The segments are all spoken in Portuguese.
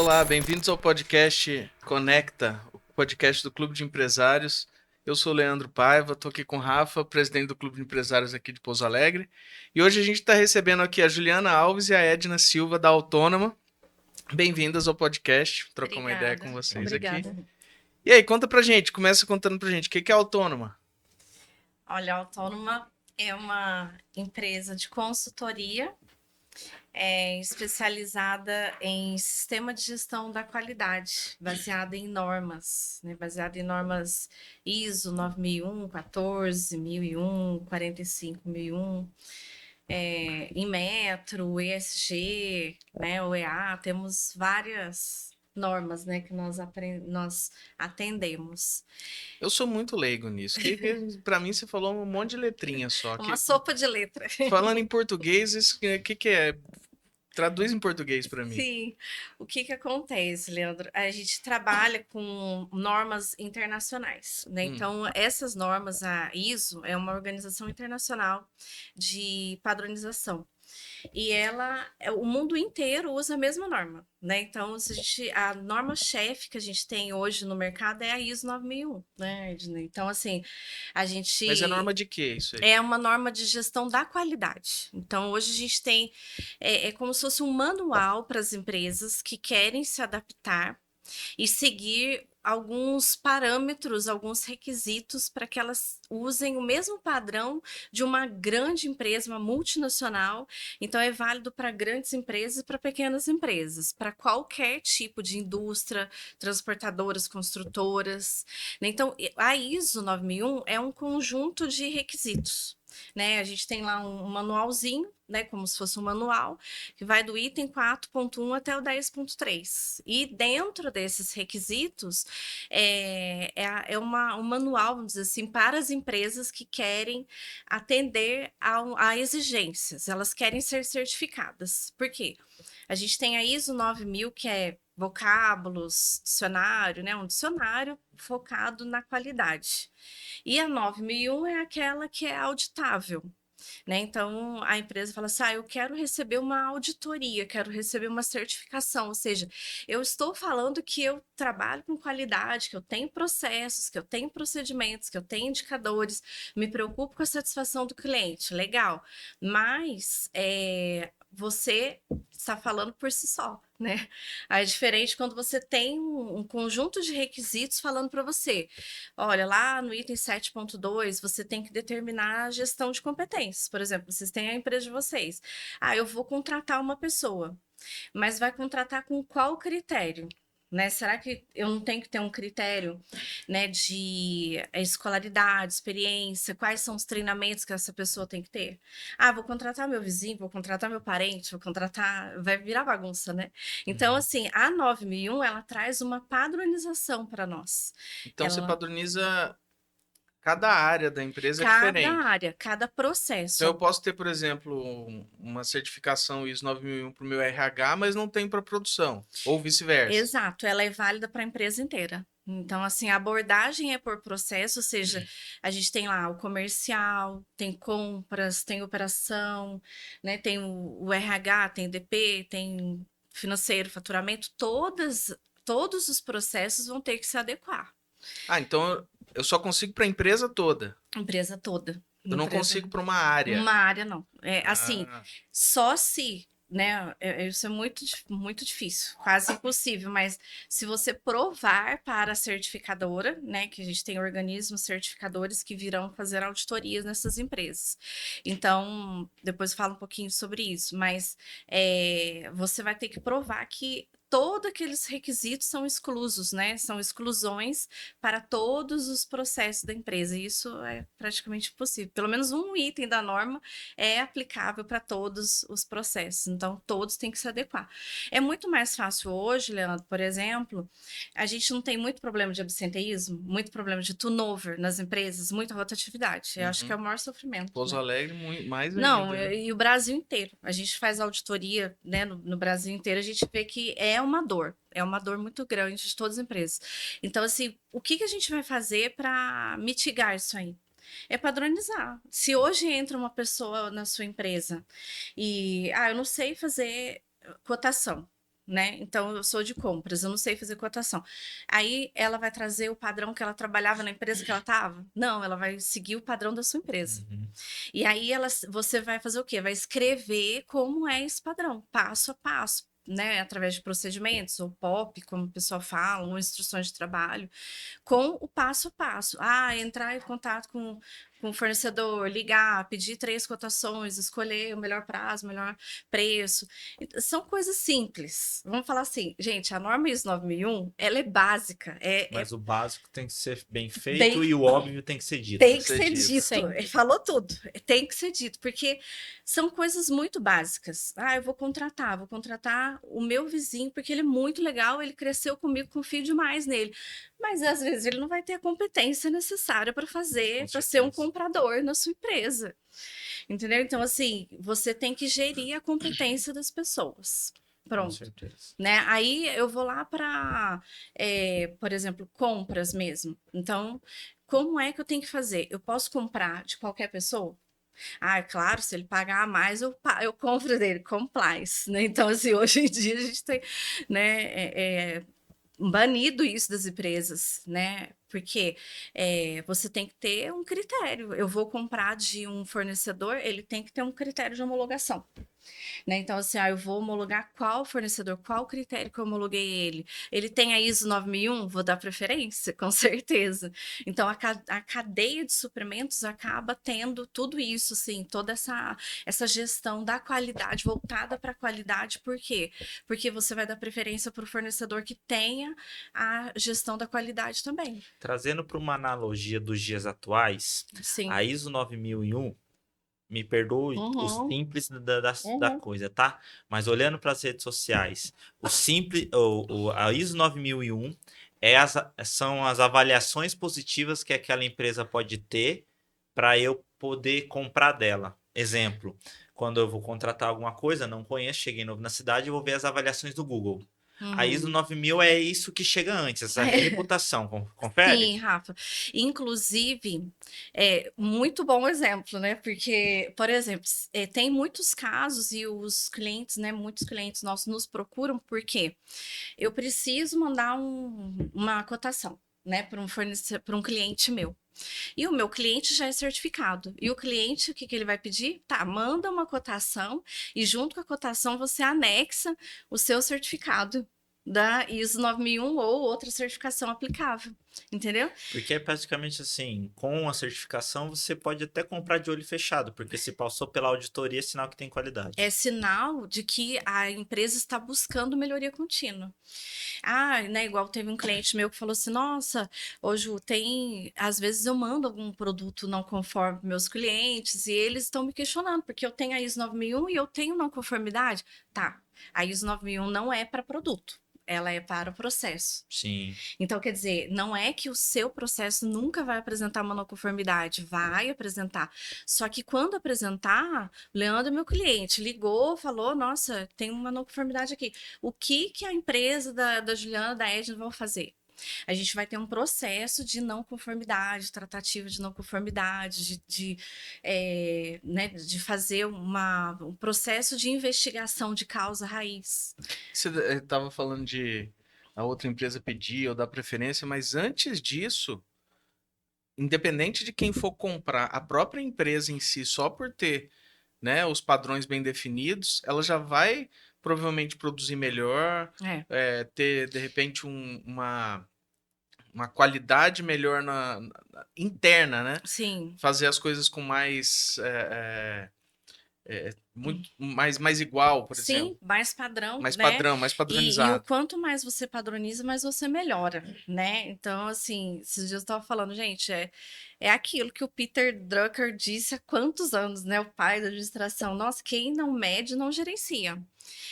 Olá, bem-vindos ao podcast Conecta, o podcast do Clube de Empresários. Eu sou o Leandro Paiva, estou aqui com o Rafa, presidente do Clube de Empresários aqui de Pouso Alegre. E hoje a gente está recebendo aqui a Juliana Alves e a Edna Silva, da Autônoma. Bem-vindas ao podcast, trocar uma ideia com vocês aqui. E aí, conta pra gente, começa contando pra gente, o que é a Autônoma? Olha, a Autônoma é uma empresa de consultoria especializada em sistema de gestão da qualidade, baseada em normas, né? Baseada em normas ISO 9001, 14001, 45001, em Metro, ESG, né, OEA, temos várias normas, né, que nós atendemos. Eu sou muito leigo nisso, pra mim você falou um monte de letrinha só. Uma sopa de letra. Falando em português, o que é? Traduz em português para mim. Sim. O que acontece, Leandro? A gente trabalha com normas internacionais, né? Então, essas normas, a ISO é uma organização internacional de padronização. E o mundo inteiro usa a mesma norma, né? Então, a norma-chefe que a gente tem hoje no mercado é a ISO 9001, né, Ednei? Então, assim, a gente... Mas é norma de quê isso aí? É uma norma de gestão da qualidade. Então, hoje a gente tem... É como se fosse um manual para as empresas que querem se adaptar e seguir alguns parâmetros, alguns requisitos para que elas usem o mesmo padrão de uma grande empresa, uma multinacional. Então, é válido para grandes empresas e para pequenas empresas, para qualquer tipo de indústria, transportadoras, construtoras. Então, a ISO 9001 é um conjunto de requisitos. Né? A gente tem lá um manualzinho, né, como se fosse um manual, que vai do item 4.1 até o 10.3. E dentro desses requisitos, um manual, vamos dizer assim, para as empresas que querem atender a exigências, elas querem ser certificadas. Por quê? A gente tem a ISO 9000, que é vocábulos, dicionário, né? Um dicionário focado na qualidade. E a 9001 é aquela que é auditável. Né? Então, a empresa fala assim: eu quero receber uma auditoria, quero receber uma certificação. Ou seja, eu estou falando que eu trabalho com qualidade, que eu tenho processos, que eu tenho procedimentos, que eu tenho indicadores, me preocupo com a satisfação do cliente. Legal. Mas você está falando por si só, né? Aí é diferente quando você tem um conjunto de requisitos falando para você. Olha, lá no item 7.2, você tem que determinar a gestão de competências. Por exemplo, vocês têm a empresa de vocês. Eu vou contratar uma pessoa, mas vai contratar com qual critério? Né? Será que eu não tenho que ter um critério, né, de escolaridade, experiência, quais são os treinamentos que essa pessoa tem que ter? Vou contratar meu vizinho, vou contratar meu parente, vou contratar... Vai virar bagunça, né? Então, assim, a 9001, ela traz uma padronização para nós. Então você padroniza cada área da empresa é Cada diferente. área, cada processo. Então eu posso ter, por exemplo, uma certificação ISO 9001 para o meu RH, mas não tem para produção, ou vice-versa. Exato, ela é válida para a empresa inteira. Então, assim, a abordagem é por processo, ou seja, a gente tem lá o comercial, tem compras, tem operação, né? Tem o RH, tem o DP, tem financeiro, faturamento, todos os processos vão ter que se adequar. Então eu só consigo para a empresa toda. Empresa toda. Eu não consigo para uma área. Uma área, não. Assim, só se, né? Isso é muito difícil, quase impossível, mas se você provar para a certificadora, né? Que a gente tem organismos certificadores que virão fazer auditorias nessas empresas. Então, depois eu falo um pouquinho sobre isso, mas você vai ter que provar que todos aqueles requisitos são exclusos, né? São exclusões para todos os processos da empresa. E isso é praticamente impossível. Pelo menos um item da norma é aplicável para todos os processos. Então, todos têm que se adequar. É muito mais fácil hoje, Leandro, por exemplo, a gente não tem muito problema de absenteísmo, muito problema de turnover nas empresas, muita rotatividade. Eu acho que é o maior sofrimento. Pouso Alegre, mais ainda. Não, e o Brasil inteiro. A gente faz auditoria, né, no Brasil inteiro, a gente vê que é uma dor muito grande de todas as empresas. Então, assim, o que a gente vai fazer para mitigar isso aí? É padronizar. Se hoje entra uma pessoa na sua empresa e, eu não sei fazer cotação, né? Então, eu sou de compras, eu não sei fazer cotação. Aí, ela vai trazer o padrão que ela trabalhava na empresa que ela estava? Não, ela vai seguir o padrão da sua empresa. Uhum. E aí, você vai fazer o quê? Vai escrever como é esse padrão, passo a passo. Né, através de procedimentos, ou POP, como o pessoal fala, ou instruções de trabalho, com o passo a passo. Ah, entrar em contato com o fornecedor, ligar, pedir 3 cotações, escolher o melhor prazo, o melhor preço. São coisas simples. Vamos falar assim, gente, a norma ISO 9001, ela é básica, é Mas o básico tem que ser bem feito bem e o óbvio tem que ser dito. tem que ser ser dito. dito. Sempre. Ele falou tudo. Tem que ser dito, porque são coisas muito básicas. Ah, eu vou contratar o meu vizinho, porque ele é muito legal, ele cresceu comigo, confio demais nele. Mas às vezes ele não vai ter a competência necessária para fazer, Com para ser um certeza. comprador na sua empresa. Entendeu? Então, assim, você tem que gerir a competência das pessoas. Com Pronto. certeza. Né? Aí eu vou lá para, por exemplo, compras mesmo. Então, como é que eu tenho que fazer? Eu posso comprar de qualquer pessoa? Ah, é claro, se ele pagar a mais, eu compro dele, compliance, né? Então, assim, hoje em dia a gente tem, né, banido isso das empresas, né? Porque você tem que ter um critério. Eu vou comprar de um fornecedor, ele tem que ter um critério de homologação. Né? Então, assim, eu vou homologar qual fornecedor, qual critério que eu homologuei ele. Ele tem a ISO 9001? Vou dar preferência, com certeza. Então, a cadeia de suprimentos acaba tendo tudo isso, assim, toda essa gestão da qualidade, voltada para a qualidade. Por quê? Porque você vai dar preferência para o fornecedor que tenha a gestão da qualidade também. Trazendo para uma analogia dos dias atuais, Sim. a ISO 9001, me perdoe o Uhum. simples da Uhum. coisa, tá? Mas olhando para as redes sociais, o simples, a ISO 9001 são as avaliações positivas que aquela empresa pode ter para eu poder comprar dela. Exemplo, quando eu vou contratar alguma coisa, não conheço, cheguei novo na cidade, eu vou ver as avaliações do Google. A ISO Uhum. 9000 é isso que chega antes, essa reputação, confere? Sim, Rafa. Inclusive, muito bom exemplo, né? Porque, por exemplo, tem muitos casos e os clientes, né? Muitos clientes nossos nos procuram porque eu preciso mandar uma cotação, né? Para para um cliente meu. E o meu cliente já é certificado. E o cliente, o que ele vai pedir? Tá, manda uma cotação e junto com a cotação você anexa o seu certificado da ISO 9001 ou outra certificação aplicável. Entendeu? Porque é praticamente assim, com a certificação você pode até comprar de olho fechado, porque se passou pela auditoria é sinal que tem qualidade. É sinal de que a empresa está buscando melhoria contínua. Ah, né, igual teve um cliente meu que falou assim: nossa, hoje tem. Às vezes eu mando algum produto não conforme para meus clientes e eles estão me questionando, porque eu tenho a ISO 9001 e eu tenho não conformidade. Tá, a ISO 9001 não é para produto. Ela é para o processo. Sim. Então, quer dizer, não é que o seu processo nunca vai apresentar uma não conformidade, vai apresentar. Só que quando apresentar, o Leandro é meu cliente, ligou, falou: nossa, tem uma não conformidade aqui. O que a empresa da Juliana, da Edna, vão fazer? A gente vai ter um processo de não conformidade, tratativa de não conformidade, né, de fazer um processo de investigação de causa raiz. Você estava falando de a outra empresa pedir ou dar preferência, mas antes disso, independente de quem for comprar, a própria empresa em si, só por ter, né, os padrões bem definidos, ela já vai provavelmente produzir melhor, É, ter de repente uma qualidade melhor interna, né? sim. Fazer as coisas com mais muito mais igual, por exemplo, Sim, mais padrão, mais né? padrão, mais E o padronizado. quanto mais você padroniza, mais você melhora, né? Então, assim, esses dias eu tava falando, gente, é aquilo que o Peter Drucker disse há quantos anos, né? O pai da administração. Nossa, quem não mede, não gerencia.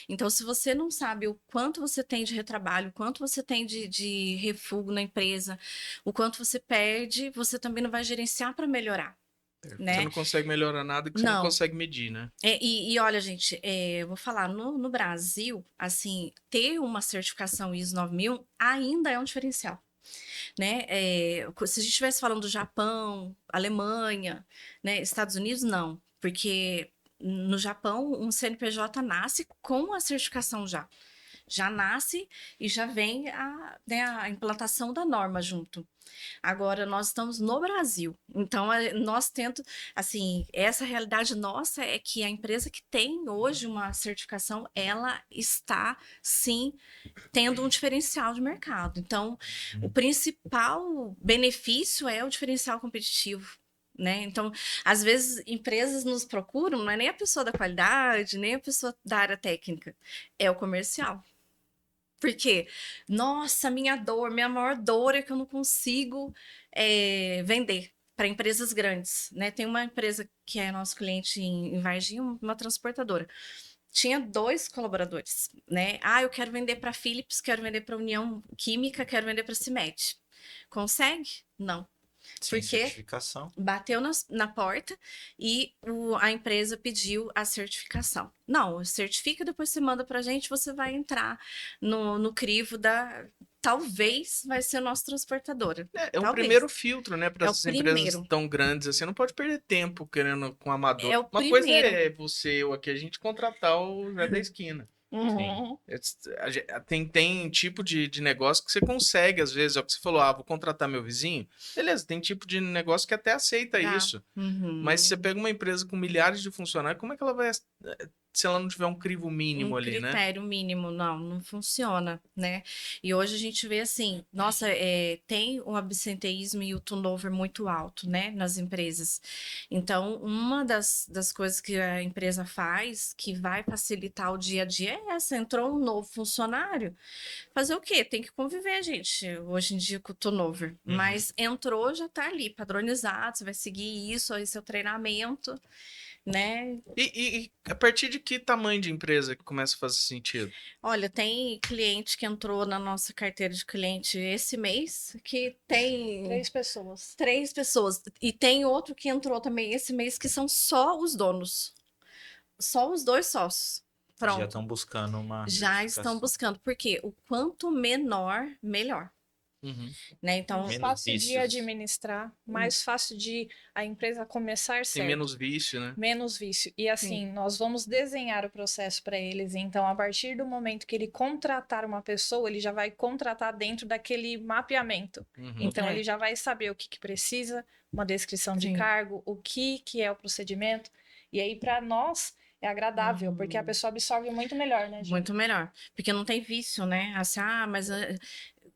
Então, se você não sabe o quanto você tem de retrabalho, o quanto você tem de refúgio na empresa, o quanto você perde, você também não vai gerenciar para melhorar, Você né? não consegue melhorar nada que você não Não, consegue medir, né? e olha, gente, eu vou falar, no Brasil, assim, ter uma certificação ISO 9001 ainda é um diferencial, né? Se a gente estivesse falando do Japão, Alemanha, né, Estados Unidos, não, porque no Japão um CNPJ nasce com a certificação já. Já nasce e já vem né, a implantação da norma junto. Agora, nós estamos no Brasil, então nós tento, assim, essa realidade nossa é que a empresa que tem hoje uma certificação, ela está, sim, tendo um diferencial de mercado. Então, o principal benefício é o diferencial competitivo. Né? Então, às vezes, empresas nos procuram, não é nem a pessoa da qualidade, nem a pessoa da área técnica, é o comercial. Porque, nossa, minha maior dor é que eu não consigo vender para empresas grandes, né? Tem uma empresa que é nosso cliente em Varginha, uma transportadora. Tinha 2 colaboradores, né? Ah, eu quero vender para Philips, quero vender para União Química, quero vender para Cimet. Consegue? Não. Sem Porque certificação. bateu na porta e a empresa pediu a certificação. Não, certifica, depois você manda pra gente, você vai entrar no crivo da. Talvez vai ser nossa transportadora. É um Talvez. primeiro filtro, né, para É o essas empresas primeiro. tão grandes assim. Não pode perder tempo querendo com amador. É o Uma coisa primeiro. é você, eu aqui, a gente contratar o Zé da esquina. Sim. Uhum. Tem tipo de negócio que você consegue, às vezes, é o que você falou, vou contratar meu vizinho. Beleza, tem tipo de negócio que até aceita Tá. isso. Uhum. Mas se você pega uma empresa com milhares de funcionários, como é que ela vai, se ela não tiver um crivo mínimo ali, né? Critério mínimo, não funciona, né? E hoje a gente vê assim, nossa, tem o absenteísmo e o turnover muito alto, né, nas empresas. Então, uma das coisas que a empresa faz, que vai facilitar o dia a dia, é essa. Entrou um novo funcionário, fazer o quê? Tem que conviver, gente, hoje em dia com o turnover. Mas entrou, já tá ali, padronizado, você vai seguir isso, esse é o treinamento, né? E a partir de que tamanho de empresa que começa a fazer sentido? Olha, tem cliente que entrou na nossa carteira de cliente esse mês que tem 3 pessoas. 3 pessoas. E tem outro que entrou também esse mês que são só os donos. Só os 2 sócios. Já Pronto. estão buscando uma Já estão certificação. buscando. Porque o quanto menor, melhor. Uhum. Né? Então, Mais Menos fácil de vícios. administrar, mais fácil de a empresa começar Tem certo. menos vício, né? Menos vício. E assim, nós vamos desenhar o processo para eles. Então, a partir do momento que ele contratar uma pessoa, ele já vai contratar dentro daquele mapeamento. Uhum. Então, É. ele já vai saber o que precisa, uma descrição de Sim. cargo, o que é o procedimento. E aí, para nós, é agradável, porque a pessoa absorve muito melhor, né, gente? Muito melhor. Porque não tem vício, né? Assim, mas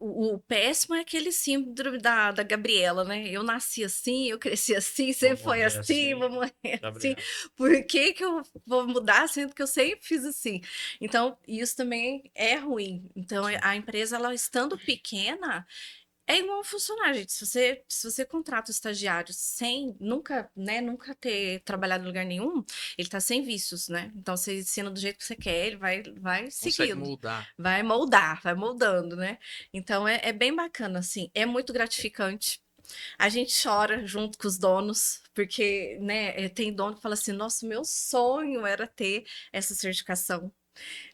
o péssimo é aquele síndrome da Gabriela, né? Eu nasci assim, eu cresci assim, sempre foi morrer assim, assim, vou morrer assim. Gabriel. Por que que eu vou mudar, sendo que eu sempre fiz assim? Então, isso também é ruim. Então, Sim. a empresa, ela estando pequena, é igual um funcionário, gente. Se você contrata o estagiário sem nunca, né, nunca ter trabalhado em lugar nenhum, ele tá sem vícios, né? Então você ensina do jeito que você quer, ele vai Consegue seguindo, moldar. vai moldar, vai moldando, né? Então é bem bacana, assim, é muito gratificante. A gente chora junto com os donos, porque, né, tem dono que fala assim, nossa, meu sonho era ter essa certificação,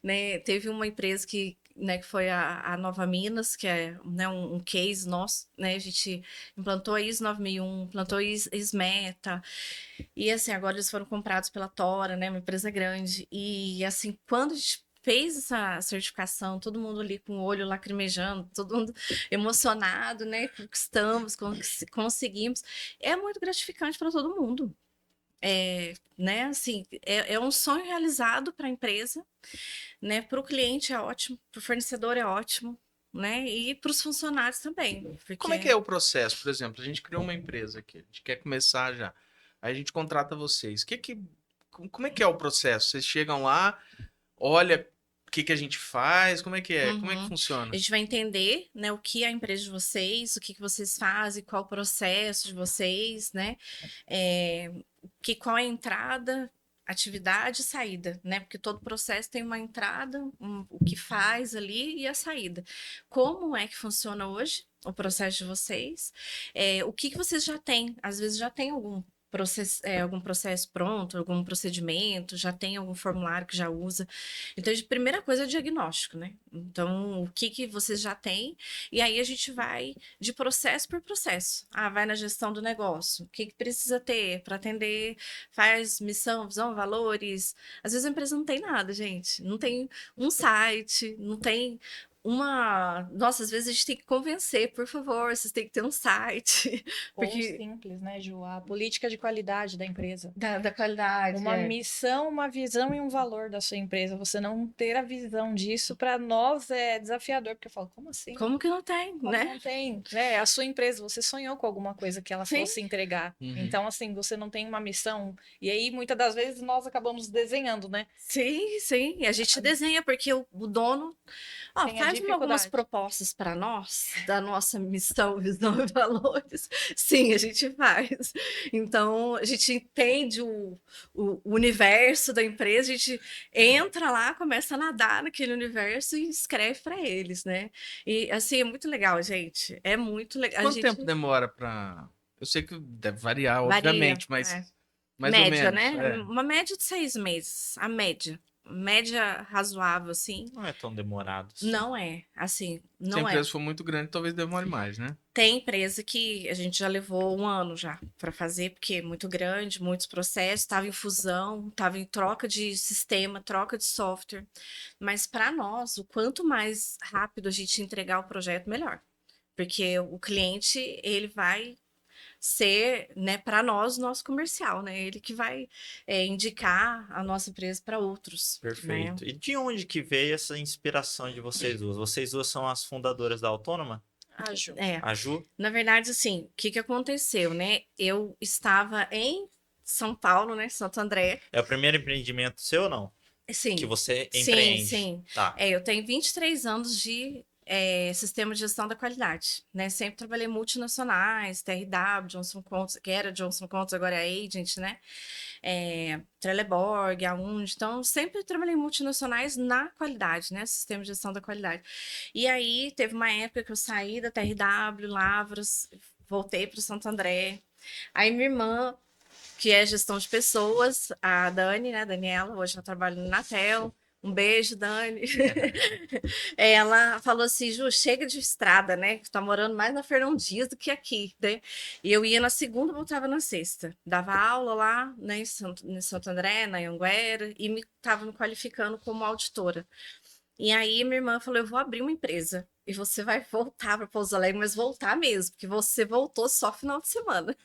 né? Teve uma empresa que foi a Nova Minas, que é, né, um case nosso, né? A gente implantou a ISO 9001, implantou a ISMETA, e assim, agora eles foram comprados pela Tora, né? Uma empresa grande. E assim, quando a gente fez essa certificação, todo mundo ali com o olho lacrimejando, todo mundo emocionado, né? Conquistamos, conseguimos. É muito gratificante para todo mundo. Né, assim, é um sonho realizado para a empresa, né? Para o cliente é ótimo, para o fornecedor é ótimo, né? E para os funcionários também. Como é Porque que é o processo? Por exemplo, a gente criou uma empresa aqui, a gente quer começar já. Aí a gente contrata vocês. Como é que é o processo? Vocês chegam lá, olha o que a gente faz, como é que é? Como é que Uhum. funciona? A gente vai entender, né, o que é a empresa de vocês, o que vocês fazem, qual o processo de vocês, né? Qual é a entrada, atividade e saída, né? Porque todo processo tem uma entrada, o que faz ali e a saída. Como é que funciona hoje o processo de vocês? O que vocês já têm? Às vezes já tem algum algum processo pronto, algum procedimento, já tem algum formulário que já usa. Então, a primeira coisa é o diagnóstico, né? Então, o que vocês já têm, e aí a gente vai de processo por processo. Vai na gestão do negócio, o que precisa ter para atender, faz missão, visão, valores. Às vezes a empresa não tem nada, gente. Não tem um site, não tem Nossa, às vezes a gente tem que convencer, por favor, vocês têm que ter um site. Ou Porque simples, né, Ju? A política de qualidade da empresa. da qualidade. Uma missão, uma visão e um valor da sua empresa. Você não ter a visão disso, para nós é desafiador, porque eu falo, como assim? Como que não tem, Como né? não tem? É a sua empresa, você sonhou com alguma coisa que ela Sim. fosse entregar. Uhum. Então, assim, você não tem uma missão. E aí, muitas das vezes, nós acabamos desenhando, né? Sim, sim. E a gente desenha, porque o dono Tem a faz algumas dificuldade. propostas para nós, da nossa missão, visão e valores. Sim, a gente faz. Então, a gente entende o universo da empresa, a gente entra lá, começa a nadar naquele universo e escreve para eles, né? E, assim, é muito legal, gente. É muito legal. Quanto tempo demora para... Eu sei que deve variar, obviamente, mas mais média, ou menos. né? Uma média de 6 meses, a média. Média razoável, assim. Não é tão demorado. Assim. Não é, assim, Se a empresa for muito grande, talvez demore mais, né? Tem empresa que a gente já levou 1 ano já para fazer, porque é muito grande, muitos processos, estava em fusão, estava em troca de sistema, troca de software. Mas para nós, o quanto mais rápido a gente entregar o projeto, melhor. Porque o cliente, ele vai ser, né, para nós, nosso comercial, né? Ele que vai indicar a nossa empresa para outros. Perfeito. Né? E de onde que veio essa inspiração de vocês duas? Vocês duas são as fundadoras da Autônoma? A Ju. A Ju? Na verdade, assim, o que aconteceu, né? Eu estava em São Paulo, né? Santo André. É o primeiro empreendimento seu ou não? Sim. Que você empreende? Sim. Tá. Eu tenho 23 anos de sistema de gestão da qualidade, né? Sempre trabalhei multinacionais, TRW, Johnson Controls, que era Johnson Controls, agora é a Agent, né? Trelleborg, Aund, então sempre trabalhei em multinacionais na qualidade, né? Sistema de gestão da qualidade. E aí teve uma época que eu saí da TRW, Lavras, voltei para o Santo André. Aí minha irmã, que é gestão de pessoas, a Dani, né, Daniela, hoje ela trabalha no Natel. Um beijo, Dani. Ela falou assim, Ju, chega de estrada, né? Que tá morando mais na Fernão Dias do que aqui, né? E eu ia na segunda, voltava na sexta. Dava aula lá, né, em Santo André, na Anhanguera, e tava me qualificando como auditora. E aí minha irmã falou, eu vou abrir uma empresa. E você vai voltar para Pouso Alegre, mas voltar mesmo, porque você voltou só final de semana.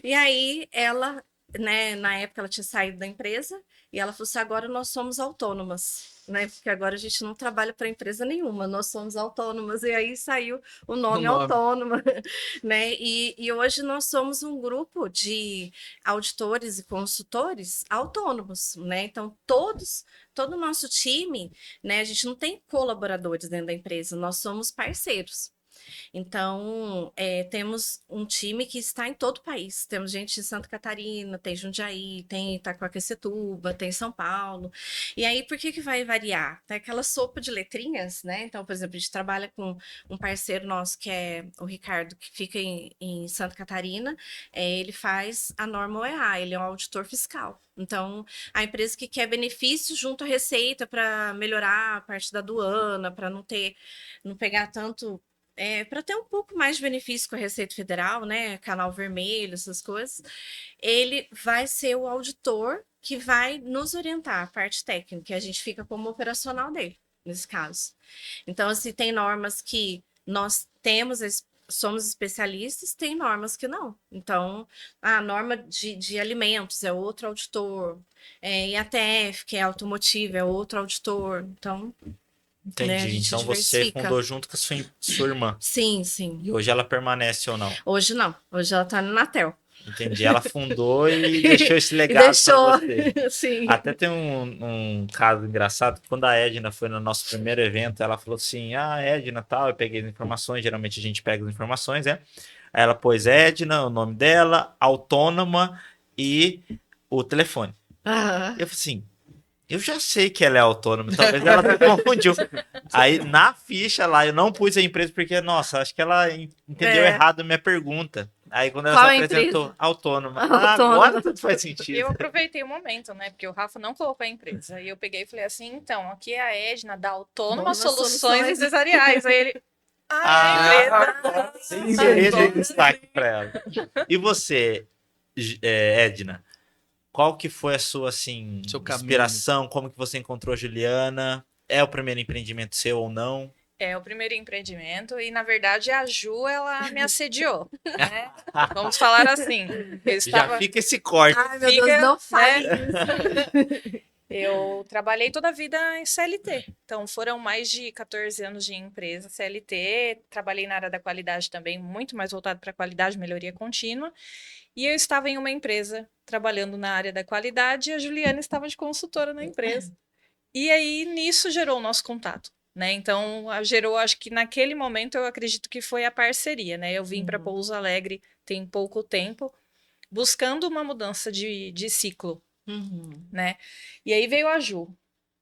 E aí ela, né, na época ela tinha saído da empresa, e ela falou assim, agora nós somos autônomas, né? Porque agora a gente não trabalha para empresa nenhuma, nós somos autônomas. E aí saiu o nome Autônoma, né? E hoje nós somos um grupo de auditores e consultores autônomos, né? Então todo o nosso time, né? A gente não tem colaboradores dentro da empresa, nós somos parceiros. Então, temos um time que está em todo o país. Temos gente em Santa Catarina, tem Jundiaí, tem Itacoaquecetuba, tem São Paulo. E aí, por que vai variar? Tem aquela sopa de letrinhas, né? Então, por exemplo, a gente trabalha com um parceiro nosso, que é o Ricardo, que fica em Santa Catarina. Ele faz a norma OEA, ele é um auditor fiscal. Então, a empresa que quer benefício junto à receita para melhorar a parte da aduana, para não pegar tanto... para ter um pouco mais de benefício com a Receita Federal, né? Canal Vermelho, essas coisas, ele vai ser o auditor que vai nos orientar a parte técnica, e a gente fica como operacional dele, nesse caso. Então, assim, tem normas que nós somos especialistas, tem normas que não. Então, a norma de alimentos é outro auditor, IATF, que é automotivo, é outro auditor. Então, entendi. né, Então você fundou junto com a sua irmã. Sim. E hoje ela permanece ou não? Hoje não. Hoje ela tá no Natel. Entendi. Ela fundou e deixou esse legado para você. Sim. Até tem um caso engraçado. Quando a Edna foi no nosso primeiro evento, ela falou assim, Edna, tal, eu peguei as informações, geralmente a gente pega as informações, né? Aí ela pôs Edna, o nome dela, Autônoma e o telefone. Eu falei assim, eu já sei que ela é autônoma, talvez ela se confundiu. Aí, na ficha lá, eu não pus a empresa porque, nossa, acho que ela entendeu errado a minha pergunta. Aí quando ela Qual se é a apresentou, autônoma. Autônoma. Agora tudo faz E sentido. eu aproveitei o momento, né? Porque o Rafa não colocou a empresa. E eu peguei e falei assim, então, aqui é a Edna da Autônoma Soluções Empresariais. Aí ele, a empresa. Sem querer, dei destaque para ela. E você, Edna? Qual que foi a sua, assim, Seu caminho. inspiração? Como que você encontrou a Juliana? É o primeiro empreendimento seu ou não? É o primeiro empreendimento e, na verdade, a Ju, ela me assediou, né? Vamos falar assim. Eu estava... Já fica esse corte. Ai, meu Deus, não fale né? isso. Eu trabalhei toda a vida em CLT. Então, foram mais de 14 anos de empresa CLT. Trabalhei na área da qualidade também, muito mais voltado para qualidade e melhoria contínua. E eu estava em uma empresa trabalhando na área da qualidade e a Juliana estava de consultora na empresa. E aí, nisso, gerou o nosso contato. Né? Então, gerou, acho que naquele momento, eu acredito que foi a parceria. Né? Eu vim para Pouso Alegre tem pouco tempo, buscando uma mudança de ciclo. Né? E aí veio a Ju,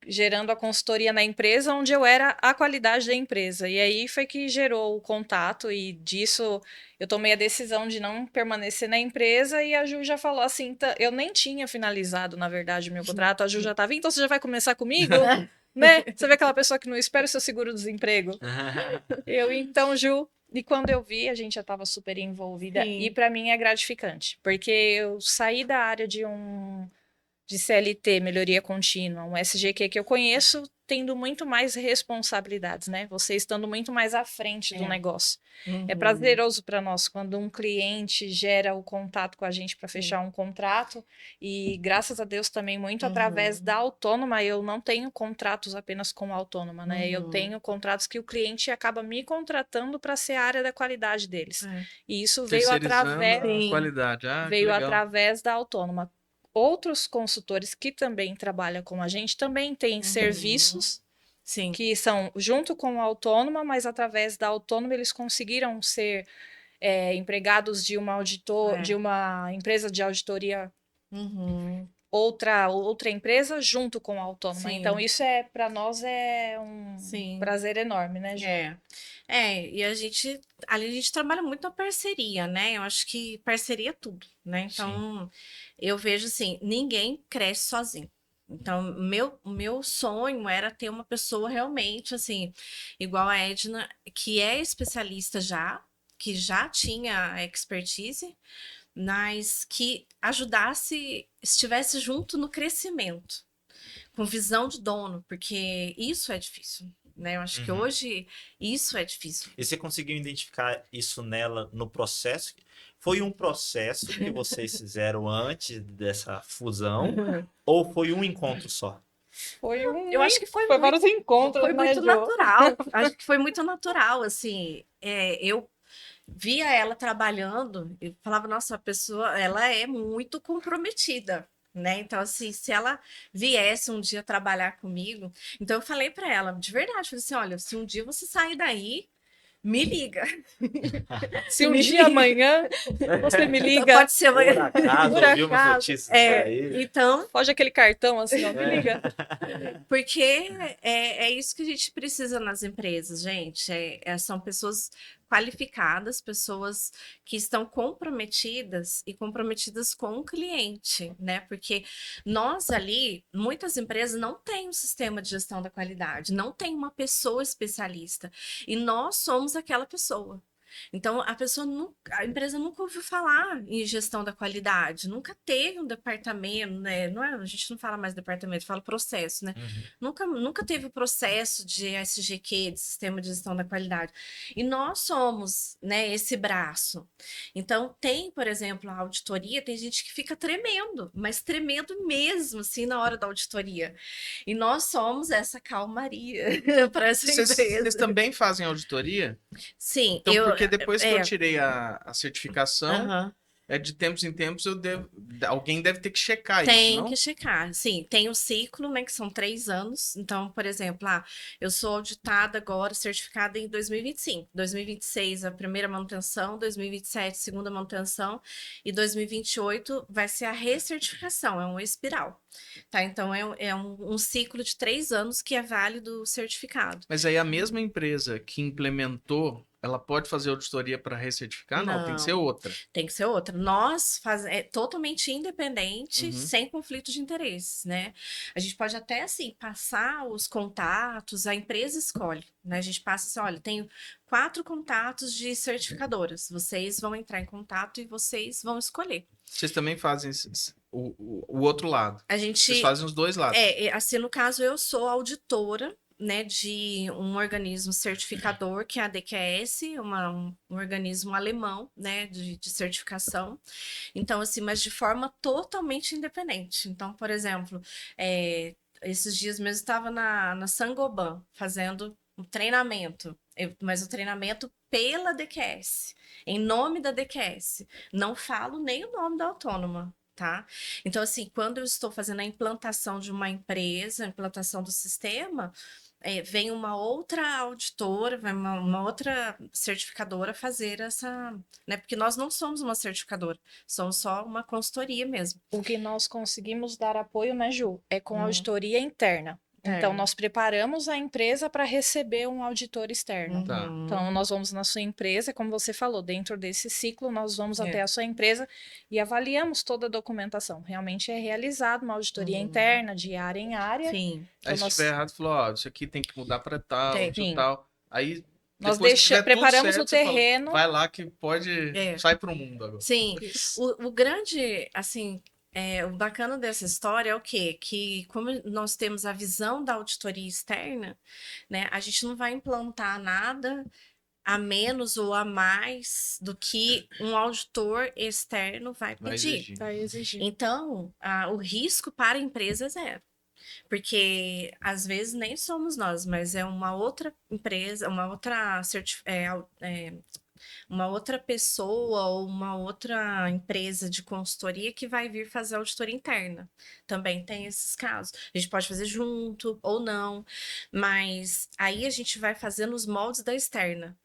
gerando a consultoria na empresa, onde eu era a qualidade da empresa. E aí foi que gerou o contato, e disso eu tomei a decisão de não permanecer na empresa, e a Ju já falou assim, eu nem tinha finalizado, na verdade, o meu contrato, a Ju já estava, então você já vai começar comigo? Né? Você vê aquela pessoa que não espera o seu seguro-desemprego? Então, Ju... E quando eu vi, a gente já estava super envolvida. Sim. E para mim é gratificante, porque eu saí da área de CLT, melhoria contínua, um SGQ que eu conheço, tendo muito mais responsabilidades, né? Você estando muito mais à frente do negócio. É prazeroso para nós quando um cliente gera o contato com a gente para fechar um contrato, e graças a Deus também muito através da Autônoma. Eu não tenho contratos apenas com a Autônoma, né? Eu tenho contratos que o cliente acaba me contratando para ser a área da qualidade deles. E isso veio através a qualidade. veio através da Autônoma. Outros consultores que também trabalham com a gente também têm serviços que são junto com a Autônoma, mas através da Autônoma eles conseguiram ser empregados de uma de uma empresa de auditoria, outra empresa junto com a Autônoma. Então isso para nós é um prazer enorme, né, Ju? E ali a gente trabalha muito a parceria, né? Eu acho que parceria é tudo, né? Então, eu vejo assim, ninguém cresce sozinho. Então, meu sonho era ter uma pessoa realmente, assim, igual a Edna, que é especialista já, que já tinha a expertise, mas que ajudasse, estivesse junto no crescimento, com visão de dono, porque isso é difícil. Né? Eu acho que hoje isso é difícil. E você conseguiu identificar isso nela no processo? Foi um processo que vocês fizeram antes dessa fusão ou foi um encontro só? Eu acho que foi vários encontros, foi né, muito Ju? natural. Acho que foi muito natural, assim. Eu via ela trabalhando e falava, nossa, a pessoa, ela é muito comprometida. Né? Então, assim, se ela viesse um dia trabalhar comigo, então eu falei para ela, de verdade, falei assim, olha, se um dia você sair daí, me liga. Se um dia amanhã você me liga, Pode ser amanhã. Por acaso, ouviu umas notícias por aí. Então, pode aquele cartão assim, ó, me liga. porque é isso que a gente precisa nas empresas, gente. São pessoas qualificadas, pessoas que estão comprometidas e comprometidas com o cliente, né? Porque nós ali, muitas empresas não têm um sistema de gestão da qualidade, não tem uma pessoa especialista. E nós somos aquela pessoa. Então, a empresa nunca ouviu falar em gestão da qualidade, nunca teve um departamento, né? A gente não fala mais departamento, fala processo, né? Nunca teve o processo de SGQ, de Sistema de Gestão da Qualidade. E nós somos, né, esse braço. Então, por exemplo, a auditoria, tem gente que fica tremendo, mas tremendo mesmo, assim, na hora da auditoria. E nós somos essa calmaria para essa empresa. Vocês também fazem auditoria? Sim, então, porque depois que eu tirei a certificação, de tempos em tempos alguém deve ter que checar isso, não? Tem que checar, sim. Tem o ciclo, né, que são 3 anos. Então, por exemplo, eu sou auditada agora, certificada em 2025. 2026 a primeira manutenção, 2027 segunda manutenção e 2028 vai ser a recertificação, é um espiral. Tá? Então, é um ciclo de 3 anos que é válido o certificado. Mas aí a mesma empresa que implementou ela pode fazer auditoria para recertificar? Não, tem que ser Não. outra. Tem que ser outra. Nós é totalmente independente, Uhum. sem conflito de interesses, né? A gente pode até, assim, passar os contatos, a empresa escolhe, né? A gente passa assim, olha, tenho 4 contatos de certificadoras. Vocês vão entrar em contato e vocês vão escolher. Vocês também fazem o outro lado. A Vocês gente, fazem os dois lados. assim, no caso, eu sou auditora, né, de um organismo certificador, que é a DQS, um organismo alemão, né, de certificação. Então, assim, mas de forma totalmente independente. Então, por exemplo, esses dias mesmo estava na Sangoban fazendo um treinamento, mas o treinamento pela DQS, em nome da DQS. Não falo nem o nome da autônoma. Tá? Então, assim, quando eu estou fazendo a implantação de uma empresa, a implantação do sistema, vem uma outra auditora, vem uma outra certificadora fazer essa, né? Porque nós não somos uma certificadora, somos só uma consultoria mesmo. O que nós conseguimos dar apoio, né, Ju, é com Uhum. auditoria interna. Então, Interna. nós preparamos a empresa para receber um auditor externo. Tá. Uhum. Então, nós vamos na sua empresa, como você falou, dentro desse ciclo, nós vamos É. até a sua empresa e avaliamos toda a documentação. Realmente é realizada uma auditoria Uhum. interna, de área em área. Sim. Então, Aí se tiver errado, falou, ó, isso aqui tem que mudar para tal, Tem. isso Sim. tal. Aí Nós depois que tiver tudo preparamos certo, o você fala, terreno. vai lá que pode, É. sai pro mundo agora. Sim. Isso. O grande, assim, o bacana dessa história é o quê? Que como nós temos a visão da auditoria externa, né, a gente não vai implantar nada a menos ou a mais do que um auditor externo vai Vai pedir. exigir. Vai exigir. Então, o risco para a empresa é zero. Porque às vezes nem somos nós, mas é uma outra empresa, uma outra pessoa ou uma outra empresa de consultoria que vai vir fazer auditoria interna. Também tem esses casos. A gente pode fazer junto ou não, mas aí a gente vai fazer nos moldes da externa.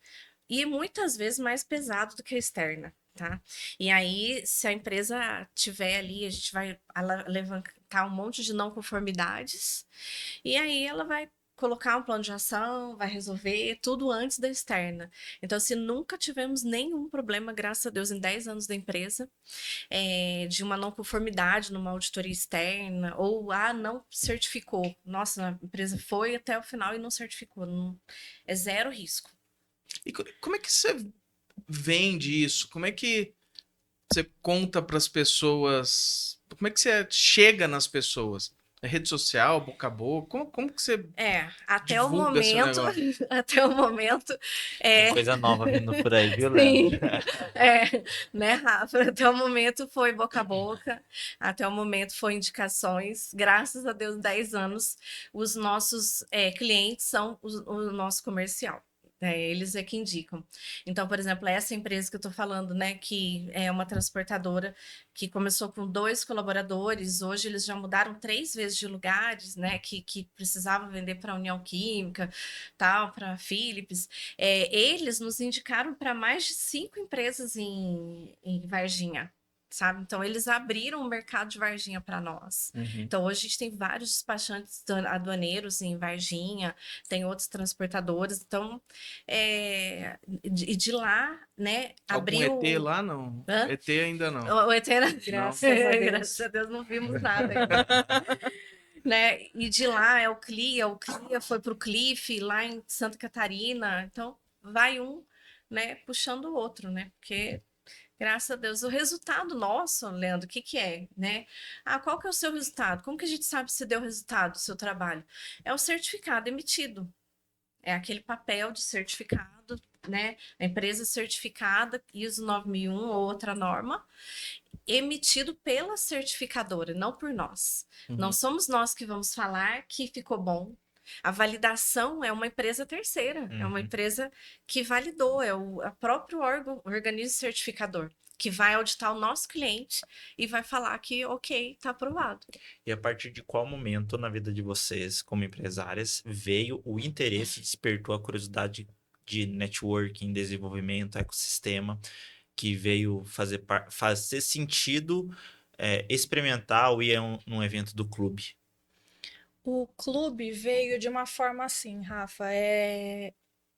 E muitas vezes mais pesado do que a externa, tá? E aí, se a empresa tiver ali, a gente vai levantar um monte de não conformidades, e aí ela vai colocar um plano de ação, vai resolver tudo antes da externa. Então, se nunca tivemos nenhum problema, graças a Deus, em 10 anos da empresa, de uma não conformidade numa auditoria externa, ou não certificou. Nossa, a empresa foi até o final e não certificou. É zero risco. E como é que você vende isso? Como é que você conta para as pessoas? Como é que você chega nas pessoas? É rede social, boca a boca? Como que você Até o divulga seu momento, negócio? até o momento, Tem coisa nova vindo por aí, viu, Leandro? sim, né, Rafa? Até o momento foi boca a boca, até o momento foi indicações. Graças a Deus, 10 anos, os nossos clientes são o nosso comercial. Eles é que indicam. Então, por exemplo, essa empresa que eu estou falando, né, que é uma transportadora que começou com 2 colaboradores, hoje eles já mudaram 3 vezes de lugares, né, que precisavam vender para a União Química, tal, para a Philips. Eles nos indicaram para mais de 5 empresas em Varginha. Sabe? Então, eles abriram o mercado de Varginha para nós. Uhum. Então, hoje a gente tem vários despachantes aduaneiros em Varginha, tem outros transportadores. Então, de lá, né, Algum abriu. ET lá, não? Hã? ET ainda não. O ET era... Graças a Deus. Graças a Deus não vimos nada ainda. Né? E de lá é o CLIA foi para o Cliff, lá em Santa Catarina. Então, vai um, né, puxando o outro, né? Porque, graças a Deus, o resultado nosso, Leandro, o que que é, né? Qual que é o seu resultado? Como que a gente sabe se deu resultado do seu trabalho? É o certificado emitido. É aquele papel de certificado, né? A empresa certificada, ISO 9001 ou outra norma, emitido pela certificadora, não por nós. Uhum. Não somos nós que vamos falar que ficou bom. A validação é uma empresa terceira, é uma empresa que validou, é o próprio organismo certificador, que vai auditar o nosso cliente e vai falar que, ok, está aprovado. E a partir de qual momento na vida de vocês, como empresárias, veio o interesse, despertou a curiosidade de networking, desenvolvimento, ecossistema, que veio fazer sentido experimentar ou ir num evento do clube? O clube veio de uma forma assim, Rafa.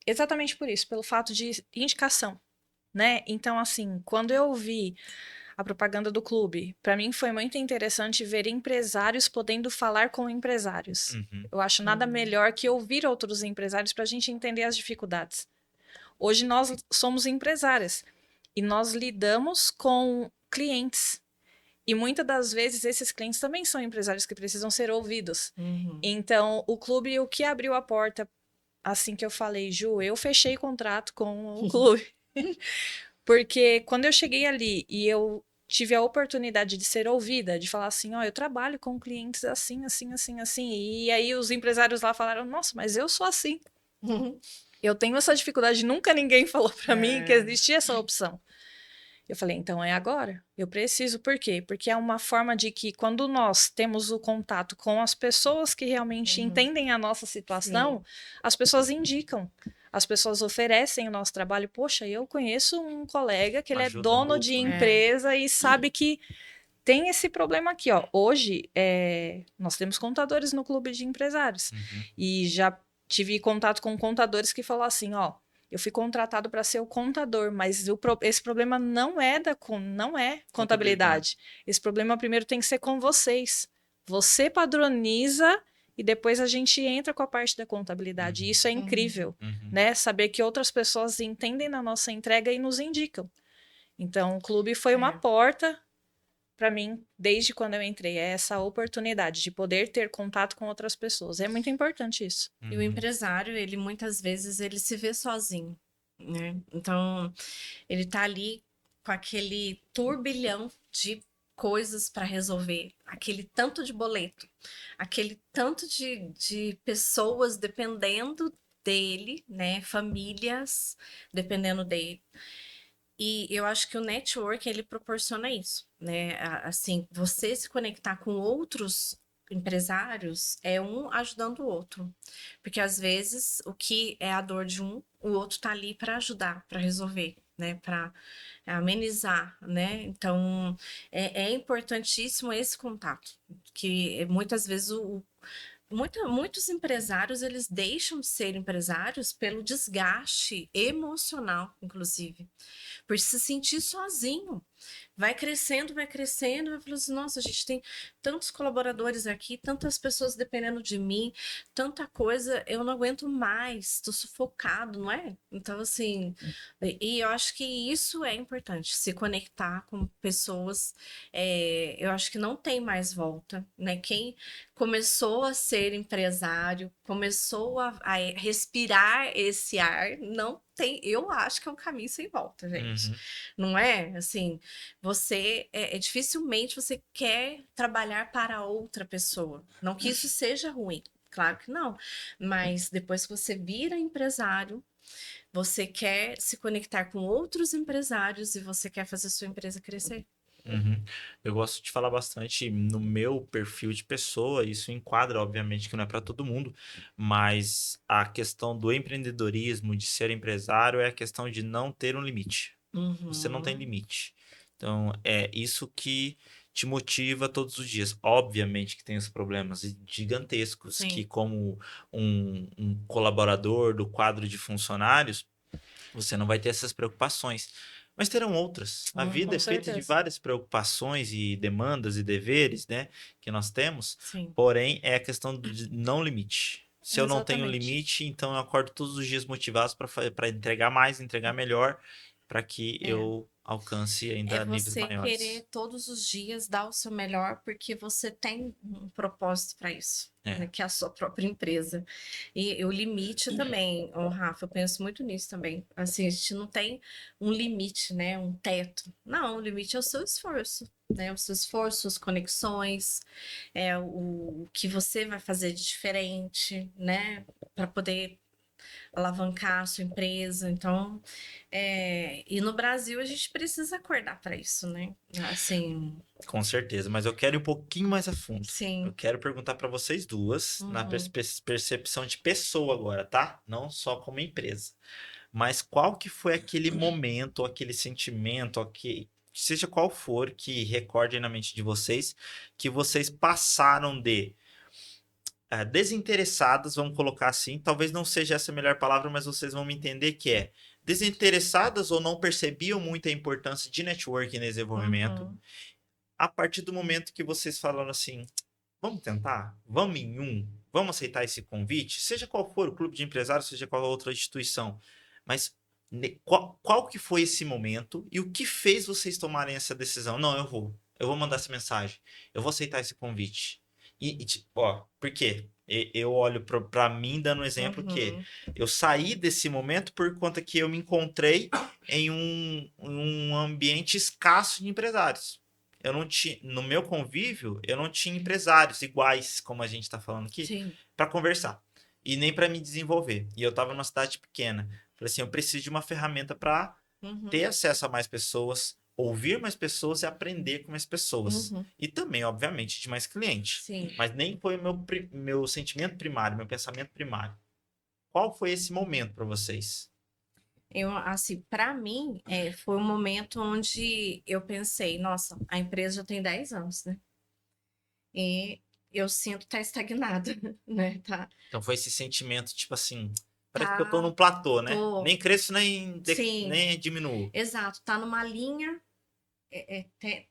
exatamente por isso, pelo fato de indicação, né? Então, assim, quando eu vi a propaganda do clube, para mim foi muito interessante ver empresários podendo falar com empresários. Uhum. Eu acho nada melhor que ouvir outros empresários para a gente entender as dificuldades. Hoje nós somos empresárias e nós lidamos com clientes. E muitas das vezes esses clientes também são empresários que precisam ser ouvidos. Uhum. Então, o clube, o que abriu a porta, assim que eu falei, Ju, eu fechei contrato com o clube. Porque quando eu cheguei ali e eu tive a oportunidade de ser ouvida, de falar assim, ó, eu trabalho com clientes assim, assim, assim, assim. E aí os empresários lá falaram, nossa, mas eu sou assim. Eu tenho essa dificuldade, nunca ninguém falou para mim que existia essa opção. Eu falei, então é agora. Eu preciso, por quê? Porque é uma forma de que quando nós temos o contato com as pessoas que realmente entendem a nossa situação, as pessoas indicam. As pessoas oferecem o nosso trabalho. Poxa, eu conheço um colega que ele é Ajuda dono muito, de né? empresa e sabe que tem esse problema aqui, ó. Hoje, nós temos contadores no clube de empresários. Uhum. E já tive contato com contadores que falam assim, ó, eu fui contratado para ser o contador, mas esse problema não é não é contabilidade. Esse problema primeiro tem que ser com vocês. Você padroniza e depois a gente entra com a parte da contabilidade. E isso é incrível, Uhum. né? Saber que outras pessoas entendem na nossa entrega e nos indicam. Então, o clube foi uma porta para mim, desde quando eu entrei, é essa oportunidade de poder ter contato com outras pessoas. É muito importante isso. E o empresário, ele muitas vezes ele se vê sozinho, né? Então, ele tá ali com aquele turbilhão de coisas para resolver, aquele tanto de boleto, aquele tanto de pessoas dependendo dele, né? Famílias dependendo dele. E eu acho que o network ele proporciona isso, né? Assim, você se conectar com outros empresários é um ajudando o outro. Porque às vezes o que é a dor de um, o outro tá ali para ajudar, para resolver, né? Para amenizar, né? Então é importantíssimo esse contato, que muitas vezes muitos empresários eles deixam de ser empresários pelo desgaste emocional, inclusive, por se sentir sozinho. Vai crescendo, vai falando assim, nossa, a gente tem tantos colaboradores aqui, tantas pessoas dependendo de mim, tanta coisa, eu não aguento mais, tô sufocado, não é? Então, assim, e eu acho que isso é importante, se conectar com pessoas, eu acho que não tem mais volta, né? Quem começou a ser empresário, começou a respirar esse ar, não tem, eu acho que é um caminho sem volta, gente. Uhum. Não é? Assim, você dificilmente você quer trabalhar para outra pessoa. Não que isso seja ruim, claro que não. Mas depois que você vira empresário, você quer se conectar com outros empresários e você quer fazer sua empresa crescer. Uhum. Eu gosto de falar bastante no meu perfil de pessoa, isso enquadra, obviamente, que não é para todo mundo, mas a questão do empreendedorismo, de ser empresário, é a questão de não ter um limite. Você não tem limite. Então, é isso que te motiva todos os dias. Obviamente que tem os problemas gigantescos, Sim. que como um colaborador do quadro de funcionários, você não vai ter essas preocupações. Mas terão outras. A vida Com é feita de certeza. várias preocupações e demandas e deveres, né, que nós temos. Sim. Porém, é a questão do não limite. Se eu não tenho Exatamente. limite, então eu acordo todos os dias motivados para entregar mais, entregar melhor, para que eu alcance ainda níveis Você maiores. querer todos os dias dar o seu melhor porque você tem um propósito para isso, né, que é a sua própria empresa. E o limite também, Rafa, eu penso muito nisso também. Assim, a gente não tem um limite, né, um teto. Não, o limite é o seu esforço, né, o seu esforço, suas conexões, o que você vai fazer de diferente, né, para poder alavancar a sua empresa. Então, e no Brasil a gente precisa acordar para isso, né? Assim, Com certeza, mas eu quero ir um pouquinho mais a fundo. Eu sim. quero perguntar para vocês duas, na percepção de pessoa agora, tá? Não só como empresa. Mas qual que foi aquele momento, aquele sentimento, seja qual for, que recorde na mente de vocês, que vocês passaram de desinteressadas, vamos colocar assim, talvez não seja essa a melhor palavra, mas vocês vão me entender que é desinteressadas ou não percebiam muito a importância de networking e desenvolvimento. Uhum. A partir do momento que vocês falaram assim, vamos tentar, vamos em vamos aceitar esse convite, seja qual for o clube de empresários, seja qual outra instituição, mas qual que foi esse momento e o que fez vocês tomarem essa decisão? Não, eu vou mandar essa mensagem, eu vou aceitar esse convite. Ó, por quê? Eu olho para mim dando um exemplo que Uhum. eu saí desse momento por conta que eu me encontrei em um ambiente escasso de empresários. Eu não tinha, no meu convívio, eu não tinha empresários iguais, como a gente está falando aqui, Sim. para conversar e nem para me desenvolver. E eu estava numa cidade pequena. Falei assim, eu preciso de uma ferramenta para Uhum. ter acesso a mais pessoas, ouvir mais pessoas e aprender com mais pessoas. Uhum. E também, obviamente, de mais clientes. Sim. Mas nem foi o meu sentimento primário, meu pensamento primário. Qual foi esse momento para vocês? Eu, assim, para mim, foi um momento onde eu pensei, nossa, a empresa já tem 10 anos, né? E eu sinto estar estagnada, né? Tá, Então foi esse sentimento, tipo assim, parece que eu tô tá, num platô, né? tô, Nem cresço, sim, nem diminuo. exato, tá numa linha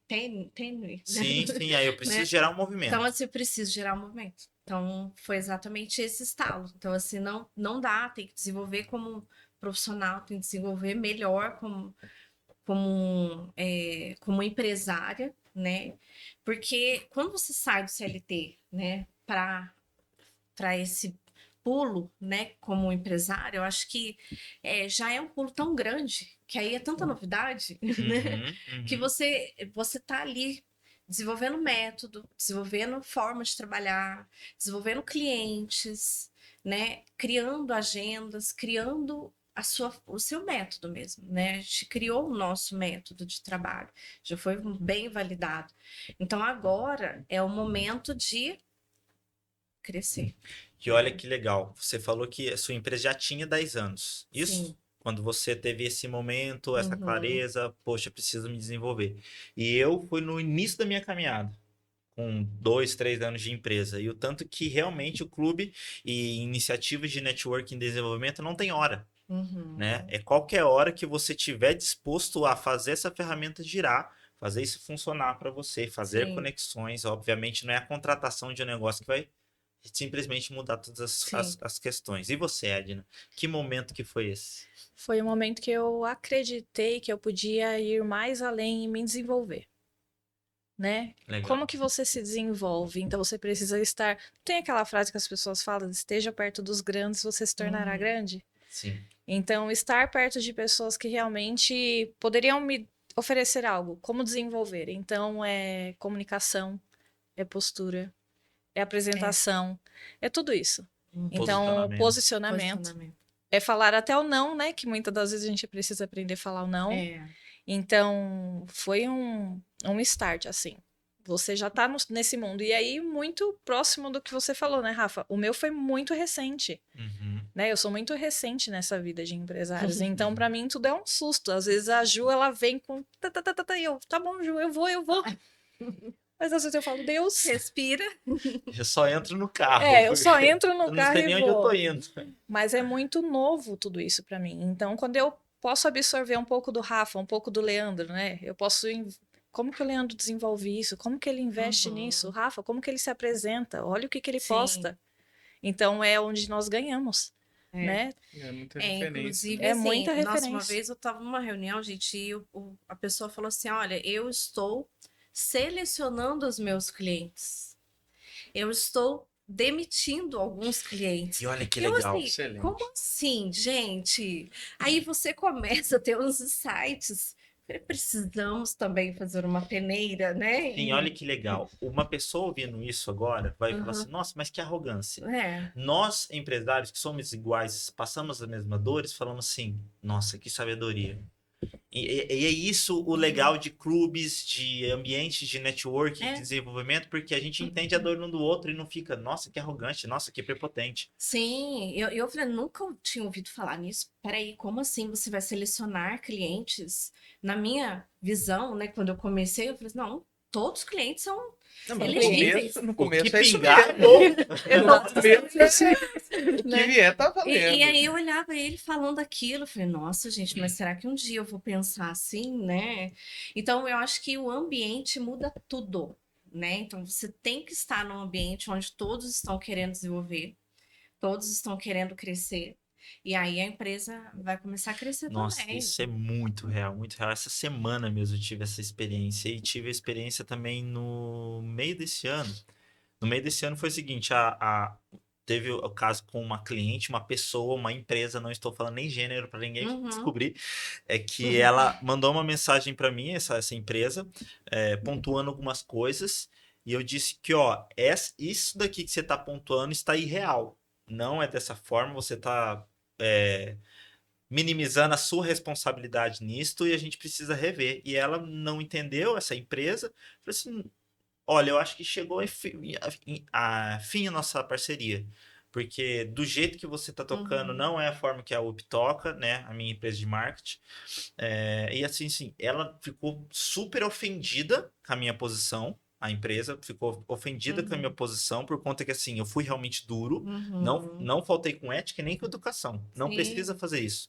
tênue, Sim, sim, aí eu preciso né? gerar um Então, movimento. assim, eu preciso gerar um movimento. Então, foi exatamente esse estalo. Então, assim, não dá, tem que desenvolver como profissional, tem que desenvolver melhor como empresária, né? Porque quando você sai do CLT, né, para esse pulo, né, como empresário, eu acho que já é um pulo tão grande, que aí é tanta novidade, né, Uhum, que uhum. você tá ali desenvolvendo método, desenvolvendo forma de trabalhar, desenvolvendo clientes, né, criando agendas, criando o seu método mesmo, né? A gente criou o nosso método de trabalho, já foi bem validado. Então agora é o momento de crescer. E olha que legal, você falou que a sua empresa já tinha 10 anos. Isso? Sim. Quando você teve esse momento, essa Uhum. clareza, poxa, preciso me desenvolver. E eu fui no início da minha caminhada, com 2, 3 anos de empresa. E o tanto que realmente o clube e iniciativas de networking e desenvolvimento não tem hora, né? Uhum. É qualquer hora que você tiver disposto a fazer essa ferramenta girar, fazer isso funcionar para você, fazer Sim, conexões. Obviamente, não é a contratação de um negócio que vai simplesmente mudar todas sim. as questões. E você, Edna? Que momento que foi esse? Foi o momento que eu acreditei que eu podia ir mais além e me desenvolver, né? Legal. Como que você se desenvolve? Então você precisa estar. Tem aquela frase que as pessoas falam: esteja perto dos grandes, você se tornará Uhum. grande. Sim. Então, estar perto de pessoas que realmente poderiam me oferecer algo, como desenvolver. Então, é comunicação, é postura, é É. apresentação, é tudo isso. Uhum. Então, Posicionamento. posicionamento. Posicionamento. É falar até o não, né? Que muitas das vezes a gente precisa aprender a falar o não. É. Então, foi um start, assim. Você já tá nesse mundo. E aí, muito próximo do que você falou, né, Rafa? O meu foi muito recente, Uhum. né? Eu sou muito recente nessa vida de empresários. Então, pra mim, tudo é um susto. Às vezes a Ju, ela vem com... E eu, tá bom, Ju, eu vou. Mas às vezes eu falo, Deus... Respira. Eu só entro no carro, Eu só porque entro no eu não carro sei e nem onde eu tô vou. indo. Mas é muito novo tudo isso pra mim. Então, quando eu posso absorver um pouco do Rafa, um pouco do Leandro, né? Eu posso. Como que o Leandro desenvolve isso? Como que ele investe nisso? Uhum. Rafa, como que ele se apresenta? Olha o que que ele Sim. posta. Então, é onde nós ganhamos, É. né? É muita referência, Inclusive, né? É assim, muita nossa, uma referência. vez eu estava numa reunião, gente, e a pessoa falou assim: olha, eu estou selecionando os meus clientes. Eu estou demitindo alguns clientes. E olha que E eu legal. assim, como Excelente. assim, gente? Aí você começa a ter uns insights. Precisamos também fazer uma peneira, né? Sim, olha que legal. Uma pessoa ouvindo isso agora vai falar assim: Uhum. nossa, mas que arrogância. É. Nós, empresários que somos iguais, passamos as mesmas dores, falamos assim: nossa, que sabedoria. E é isso o Uhum. legal de clubes, de ambientes de network, de É. desenvolvimento, porque a gente entende a dor um do outro e não fica, nossa, que arrogante, nossa, que prepotente. Sim, eu falei, nunca tinha ouvido falar nisso. Peraí, como assim você vai selecionar clientes? Na minha visão, né, quando eu comecei, eu falei, não, todos os clientes são Não, mas elegíveis. no O começo que é isso pingar, mesmo. Exato. No começo, assim, o que Né? vier tá E valendo. aí eu olhava ele falando aquilo, eu falei, nossa, gente, mas será que um dia eu vou pensar assim, né? Então eu acho que o ambiente muda tudo, né? Então você tem que estar num ambiente onde todos estão querendo desenvolver, todos estão querendo crescer, e aí a empresa vai começar a crescer Nossa, também. isso é muito real, muito real. Essa semana mesmo eu tive essa experiência e tive a experiência também no meio desse ano. No meio desse ano foi o seguinte, teve o caso com uma cliente, uma pessoa, uma empresa, não estou falando nem gênero para ninguém Uhum. descobrir, é que ela mandou uma mensagem para mim, essa empresa, pontuando algumas coisas, e eu disse que, ó, isso daqui que você está pontuando está irreal. Não é dessa forma, você está minimizando a sua responsabilidade nisto e a gente precisa rever. E ela não entendeu, essa empresa, falou assim, olha, eu acho que chegou a fim a nossa parceria. Porque do jeito que você está tocando, Uhum. não é a forma que a UP toca, né? A minha empresa de marketing. E assim, sim, ela ficou super ofendida com a minha posição. A empresa ficou ofendida com a minha posição por conta que, assim, eu fui realmente duro. Não, Uhum. não faltei com ética nem com educação. Não Sim. precisa fazer isso.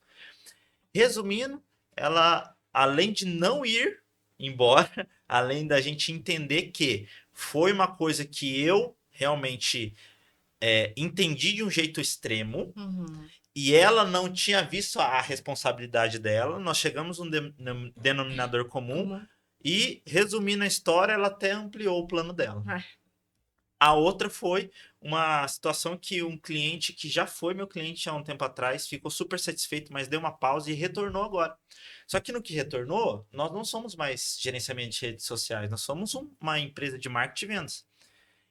Resumindo, ela, além de não ir embora, além da gente entender que foi uma coisa que eu realmente entendi de um jeito extremo Uhum. e ela não tinha visto a responsabilidade dela, nós chegamos a um denominador comum Como? e, resumindo a história, ela até ampliou o plano dela. Ah. A outra foi uma situação que um cliente que já foi meu cliente há um tempo atrás ficou super satisfeito, mas deu uma pausa e retornou agora. Só que no que retornou, nós não somos mais gerenciamento de redes sociais, nós somos uma empresa de marketing e vendas.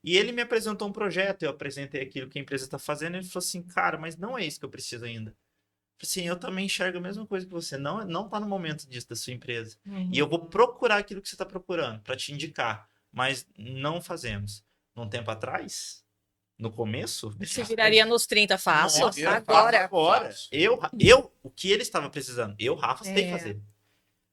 E ele me apresentou um projeto, eu apresentei aquilo que a empresa está fazendo, e ele falou assim, cara, mas não é isso que eu preciso ainda. Eu falei assim, eu também enxergo a mesma coisa que você, não está no momento disso da sua empresa. Uhum. E eu vou procurar aquilo que você está procurando, para te indicar, mas não fazemos. Num tempo atrás, no começo, Se viraria nos 30 fácil. nossa, Agora. agora. O que ele estava precisando, Rafa, sei fazer.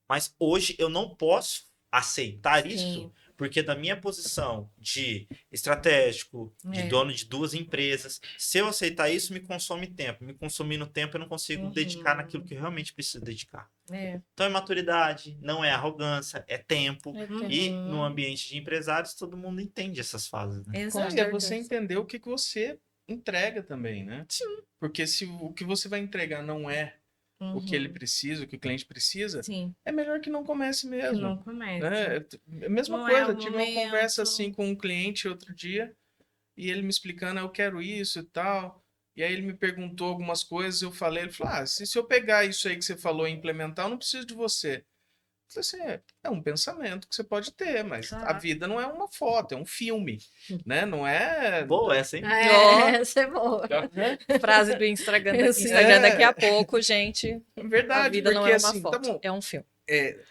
Mas hoje eu não posso aceitar isso, Sim. porque da minha posição de estratégico, de É. dono de duas empresas, se eu aceitar isso, me consome tempo. Me consumindo tempo, eu não consigo dedicar naquilo que eu realmente preciso dedicar. É. Então é maturidade, não é arrogância, é tempo. Uhum. E no ambiente de empresários, todo mundo entende essas fases, né? Exato. E é você entender o que você entrega também, né? Sim. Porque se o que você vai entregar não é o que ele Uhum. precisa, o que o cliente precisa, Sim, é melhor que não comece que mesmo. não comece. É a mesma Não é coisa, o tive uma conversa momento. assim com um cliente outro dia, e ele me explicando, eu quero isso e tal. E aí ele me perguntou algumas coisas, eu falei, ele falou, se eu pegar isso aí que você falou e implementar, eu não preciso de você. Eu falei assim, é um pensamento que você pode ter, mas a Claro. vida não é uma foto, é um filme, né? Não é... Boa, essa, hein? Essa é boa. Frase do Instagram, Sim. Instagram daqui a pouco, gente. É A verdade, vida não porque é uma assim, tá foto, bom, é um filme.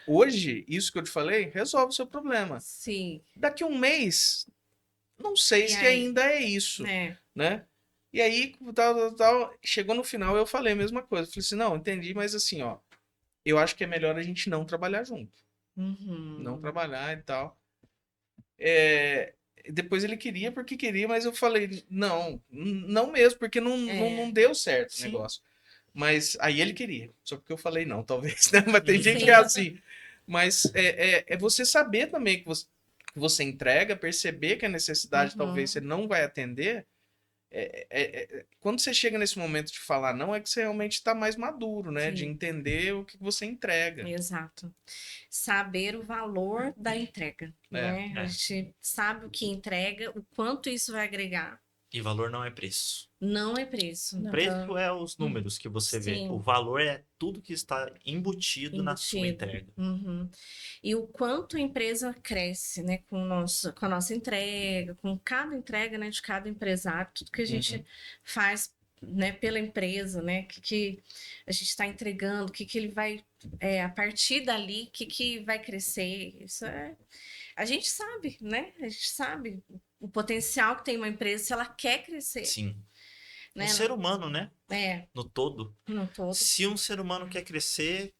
hoje, isso que eu te falei, resolve o seu problema. Sim. Daqui a um mês, não sei E se aí? ainda é isso, É. né? E aí, tal, chegou no final, eu falei a mesma coisa. Falei assim, não, entendi, mas assim, ó, eu acho que é melhor a gente não trabalhar junto. Uhum. Não trabalhar e tal. Depois ele queria porque queria, mas eu falei, não mesmo, porque não deu certo o Sim. negócio. Mas aí ele queria, só porque eu falei não, talvez, né? Mas tem gente Sim. que é assim. Mas é você saber também que você entrega, perceber que a necessidade talvez você não vai atender. Quando você chega nesse momento de falar não, é que você realmente está mais maduro, né? De Sim. entender o que você entrega. Exato. Saber o valor da entrega, né? A gente sabe o que entrega, o quanto isso vai agregar. E valor não é preço. Não é preço. Não. Preço é os números que você vê. Sim. O valor é tudo que está embutido na sua Embutido. entrega. Uhum. E o quanto a empresa cresce, né, com a nossa entrega, com cada entrega, né, de cada empresário, tudo que a gente faz, né, pela empresa, né, que a gente está entregando, que ele vai, a partir dali, que vai crescer. Isso a gente sabe, né? A gente sabe o potencial que tem uma empresa se ela quer crescer, Sim. né? Um ser humano, né? É, No todo. no todo. Se um ser humano quer crescer,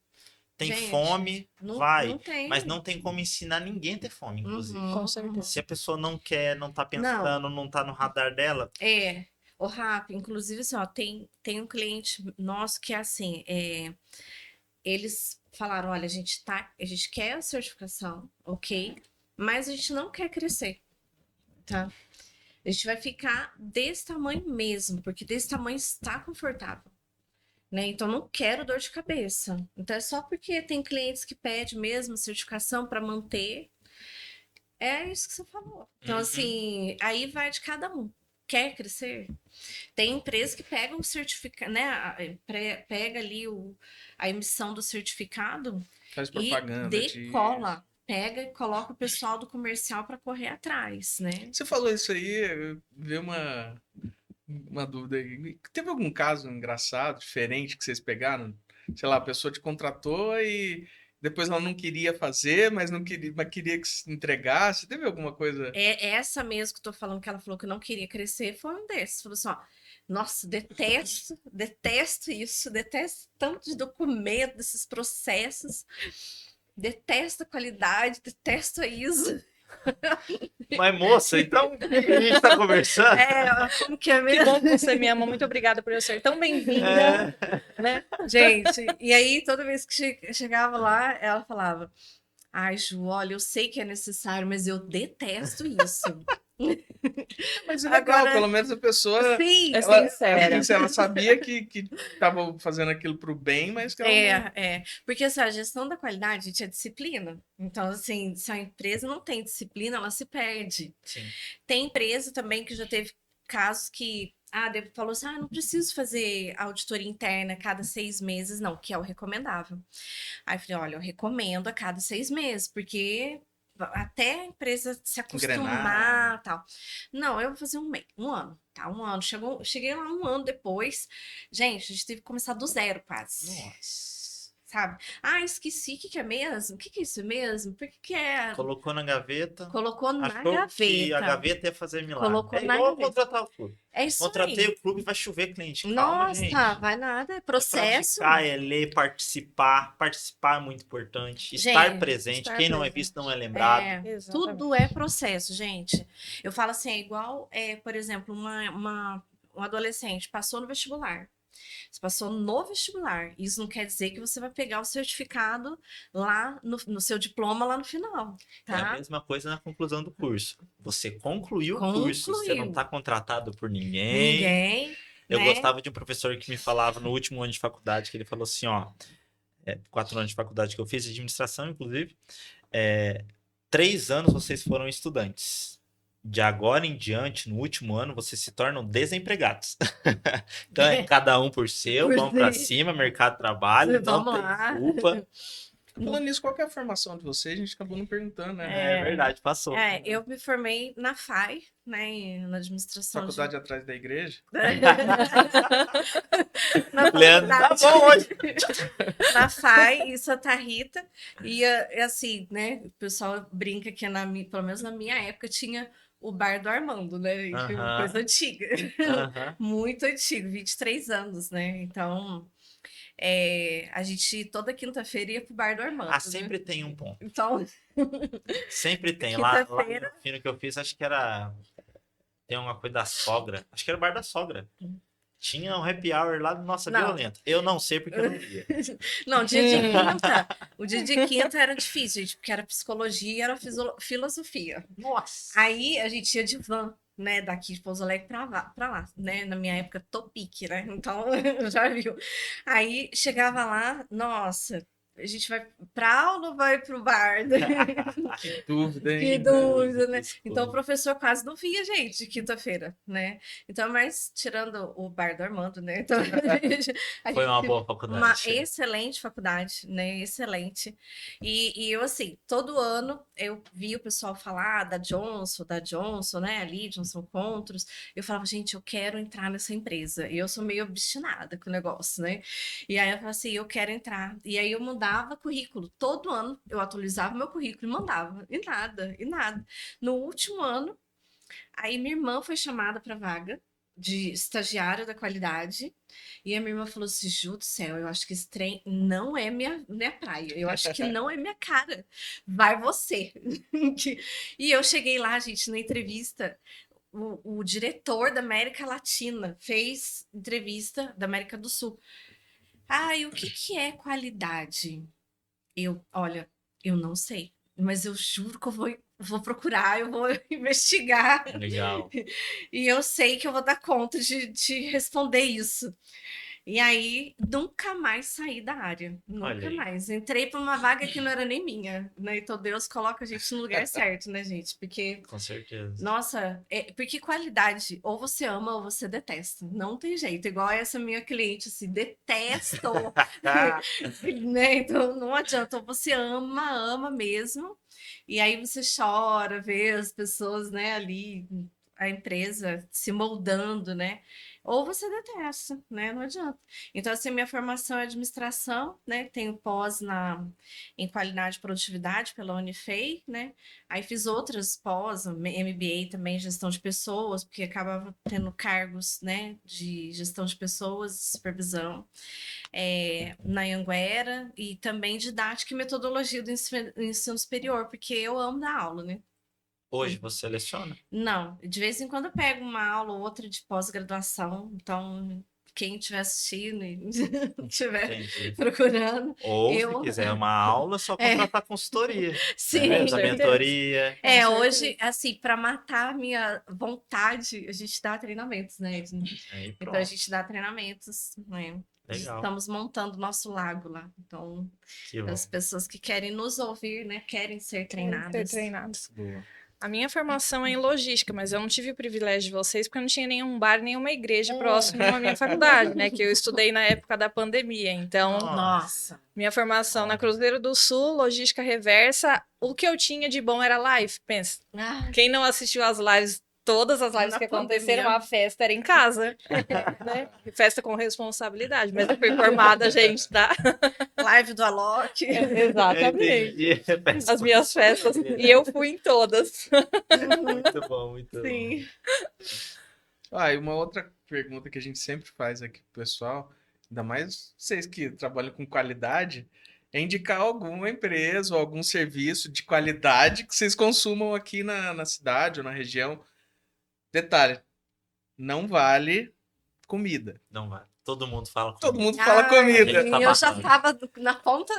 tem Gente, fome, não, vai. não tem. Mas não tem como ensinar ninguém a ter fome, inclusive. Uhum, Com certeza. Se a pessoa não quer, não tá pensando, não tá no radar dela, É, o Rafa, inclusive, assim, ó, tem um cliente nosso que é assim, eles falaram, olha, a gente quer a certificação, ok, mas a gente não quer crescer, tá? A gente vai ficar desse tamanho mesmo, porque desse tamanho está confortável, né? Então não quero dor de cabeça. Então é só porque tem clientes que pedem mesmo certificação para manter. É isso que você falou. Então, Uhum. assim, aí vai de cada um. Quer crescer? Tem empresa que pega o certificado, né? Pega ali a emissão do certificado Faz e propaganda disso. decola. Pega e coloca o pessoal do comercial para correr atrás, né? Você falou isso aí, veio uma dúvida aí. Teve algum caso engraçado, diferente, que vocês pegaram? Sei lá, a pessoa te contratou e depois ela não queria fazer, mas não queria, mas queria que se entregasse. Teve alguma coisa? É essa mesmo que eu tô falando que ela falou que não queria crescer, foi um desses. Falou assim, ó, nossa, detesto isso, detesto tanto de documento, desses processos, detesto a qualidade, detesto a ISO. mas moça, então o que a gente tá conversando? Como que é Que mesmo? bom que você me ama. Muito obrigada por eu ser tão bem-vinda. É, Né? Gente, e aí toda vez que chegava lá, ela falava, ai, Ju, olha, eu sei que é necessário, mas eu detesto isso. Mas é legal, Agora, pelo menos a pessoa. sim, É Ela, sincera. assim, ela sabia que tava fazendo aquilo pro bem, mas que ela não. Porque assim, a gestão da qualidade, gente, é disciplina. Então, assim, se a empresa não tem disciplina, ela se perde. sim. Tem empresa também que já teve casos que falou assim: não preciso fazer auditoria interna a cada 6 meses, não, que é o recomendável. Aí eu falei: olha, eu recomendo a cada 6 meses, porque até a empresa se Engrenar. acostumar tal. Não, eu vou fazer um ano, tá? Um ano. Cheguei lá um ano depois. Gente, a gente teve que começar do zero quase. Nossa. Sabe? Esqueci, o que é mesmo? O que é isso mesmo? Por que é? Colocou na gaveta, Colocou na achou que a gaveta. gaveta ia fazer milagre. Colocou É na igual gaveta. contratar o clube. É isso Contratei aí. o clube, vai chover cliente. Calma, gente. Nossa, vai nada. É processo. Praticar, é ler, participar. Participar é muito importante. Estar Gente, presente. estar Quem não é presente. visto não é lembrado. Exatamente. Tudo é processo, gente. Eu falo assim, é igual, por exemplo, um adolescente passou no vestibular. Você passou no vestibular. Isso não quer dizer que você vai pegar o certificado lá no seu diploma lá no final, É a tá? mesma coisa na conclusão do curso. Você concluiu o curso, você não está contratado por ninguém. Ninguém. Eu né? gostava de um professor que me falava no último ano de faculdade, que ele falou assim, ó, 4 anos de faculdade que eu fiz, de administração, inclusive, 3 anos vocês foram estudantes. De agora em diante, no último ano, vocês se tornam desempregados. Então é cada um por seu, Por vamos pra si. cima, mercado de trabalho, não Vamos tem lá. desculpa. Falando nisso, qual que é a formação de vocês? A gente acabou não perguntando, né? É verdade, passou. Eu me formei na FAI, né, na administração Faculdade atrás da igreja. na Leandro, tá faculdade. bom hoje. Na FAI, em Santa Rita. E assim, né? O pessoal brinca que pelo menos na minha época tinha o bar do Armando, né? Aham. Coisa antiga. Aham. Muito antigo, 23 anos, né? Então, a gente toda quinta-feira ia pro bar do Armando. Ah, sempre tem um ponto. Então, Sempre tem. Lá no quinta-feira. fino que eu fiz, acho que era. Tem uma coisa da sogra. Acho que era o bar da sogra. Tinha um happy hour lá, nossa, Não. violento. Eu não sei porque eu não ia. Não, dia de quinta. O dia de quinta era difícil, gente, porque era psicologia e era filosofia. Nossa. Aí a gente ia de van, né, daqui de Pouso Alegre pra lá, né, na minha época, Topic, né, então, já viu. Aí chegava lá, nossa, a gente vai pra aula ou vai pro bar? Que dúvida, hein? Que dúvida, né? Então o Desculpa. professor quase não via gente de quinta-feira, né? Então, mas tirando o bar do Armando, né? Então, a Foi gente uma teve boa faculdade. uma chega. excelente faculdade, né? Excelente. E eu, assim, todo ano eu vi o pessoal falar da Johnson, né? Ali, Johnson Controls. Eu falava, gente, eu quero entrar nessa empresa. E eu sou meio obstinada com o negócio, né? E aí eu falava assim, eu quero entrar. E aí eu mandava currículo. Todo ano eu atualizava meu currículo e mandava. E nada, e nada. No último ano, aí minha irmã foi chamada para vaga. de estagiário da qualidade. E a minha irmã falou assim: Ju do céu, eu acho que esse trem não é minha praia. Eu acho que não é minha cara. Vai você. E eu cheguei lá, gente, na entrevista. O diretor da América Latina fez entrevista da América do Sul. Ah, e o que que é qualidade? Olha, eu não sei, mas eu juro que eu vou procurar, eu vou investigar. Legal. E eu sei que eu vou dar conta de responder isso. E aí, nunca mais saí da área. Olha Nunca aí. mais. Entrei para uma vaga que não era nem minha, né? Então Deus coloca a gente no lugar certo, né, gente? Porque, Com certeza. nossa, porque qualidade, ou você ama ou você detesta. Não tem jeito. Igual essa minha cliente, assim, detesto. Né? Então não adianta. Ou você ama mesmo. E aí você chora, vê as pessoas, né, ali, a empresa se moldando, né? Ou você detesta, né? Não adianta. Então, assim, minha formação é administração, né? Tenho pós em qualidade e produtividade pela Unifei, né? Aí fiz outras pós, MBA também, gestão de pessoas, porque acabava tendo cargos, né, de gestão de pessoas, supervisão, na Anhanguera, e também didática e metodologia do ensino superior, porque eu amo dar aula, né? Hoje você seleciona? Não, de vez em quando eu pego uma aula ou outra de pós-graduação, então quem estiver assistindo e estiver Entendi. procurando, Ou se eu. quiser uma aula, é só contratar consultoria. Sim. Né? Com Da certeza. mentoria. Com certeza. Hoje, assim, para matar a minha vontade, a gente dá treinamentos, né? Aí Então a pronto. gente dá treinamentos, né? Legal. Estamos montando nosso lago lá. Então, Que bom. as pessoas que querem nos ouvir, né, querem ser Querem ser treinadas. treinados. Boa. A minha formação é em logística, mas eu não tive o privilégio de vocês porque eu não tinha nenhum bar, nenhuma igreja próximo à minha faculdade, né? Que eu estudei na época da pandemia. Então, Nossa. minha formação na Cruzeiro do Sul, logística reversa, o que eu tinha de bom era live. Pensa, Ah, quem não assistiu às lives, todas as lives Na que aconteceram, pandemia. a festa era em casa, né? Festa com responsabilidade, mas eu fui formada, gente, tá? Live do Alok. Exatamente. Entendi. As minhas festas. E eu fui em todas. Muito bom, muito bom. Sim. E uma outra pergunta que a gente sempre faz aqui pro pessoal, ainda mais vocês que trabalham com qualidade, é indicar alguma empresa ou algum serviço de qualidade que vocês consumam aqui na cidade ou na região. Detalhe, não vale comida. Não vai. Todo mundo fala Todo comigo. mundo fala A comida. gente tá Eu já passando. tava na ponta.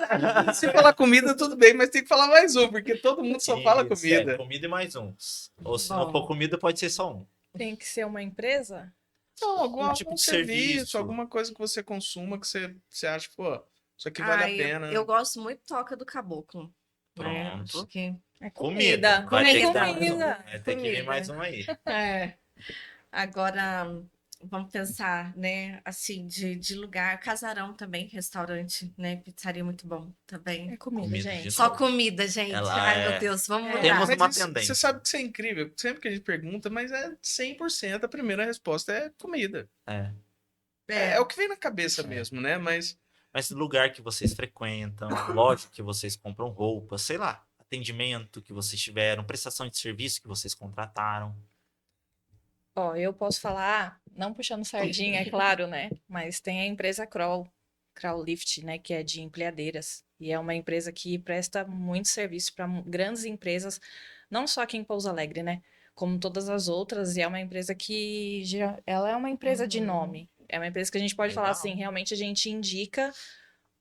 Se falar comida, tudo bem, mas tem que falar mais um, porque todo mundo só fala Isso, comida. comida e mais uns. Ou se não Bom. for comida, pode ser só um. Tem que ser uma empresa? Não, algum tipo de serviço, serviço. alguma coisa que você consuma que você acha, pô, isso aqui vale a pena. Eu gosto muito de Toca do Caboclo. Né? Pronto. Acho que... É Comida. comida. Vai ter que Comida. dar mais um. Comida. Vai ter que vir Comida. mais um aí. Agora, vamos pensar, né? Assim, de lugar. Casarão também, restaurante, né? Pizzaria muito bom também. É comida, Comida gente. de Só novo. comida, gente. Ela Ai, é- meu Deus, vamos mudar. Temos uma Mas tendência. você sabe que isso é incrível. Sempre que a gente pergunta, mas é 100% a primeira resposta é comida. É. É o que vem na cabeça mesmo, né? Mas Mas lugar que vocês frequentam, loja que vocês compram roupa, sei lá, atendimento que vocês tiveram, prestação de serviço que vocês contrataram. Ó, eu posso falar, não puxando sardinha, é claro, né? Mas tem a empresa Kroll Lift, né? Que é de empilhadeiras. E é uma empresa que presta muito serviço para grandes empresas, não só aqui em Pouso Alegre, né? Como todas as outras. E é uma empresa que ela é uma empresa de nome. É uma empresa que a gente pode falar Legal. assim, realmente a gente indica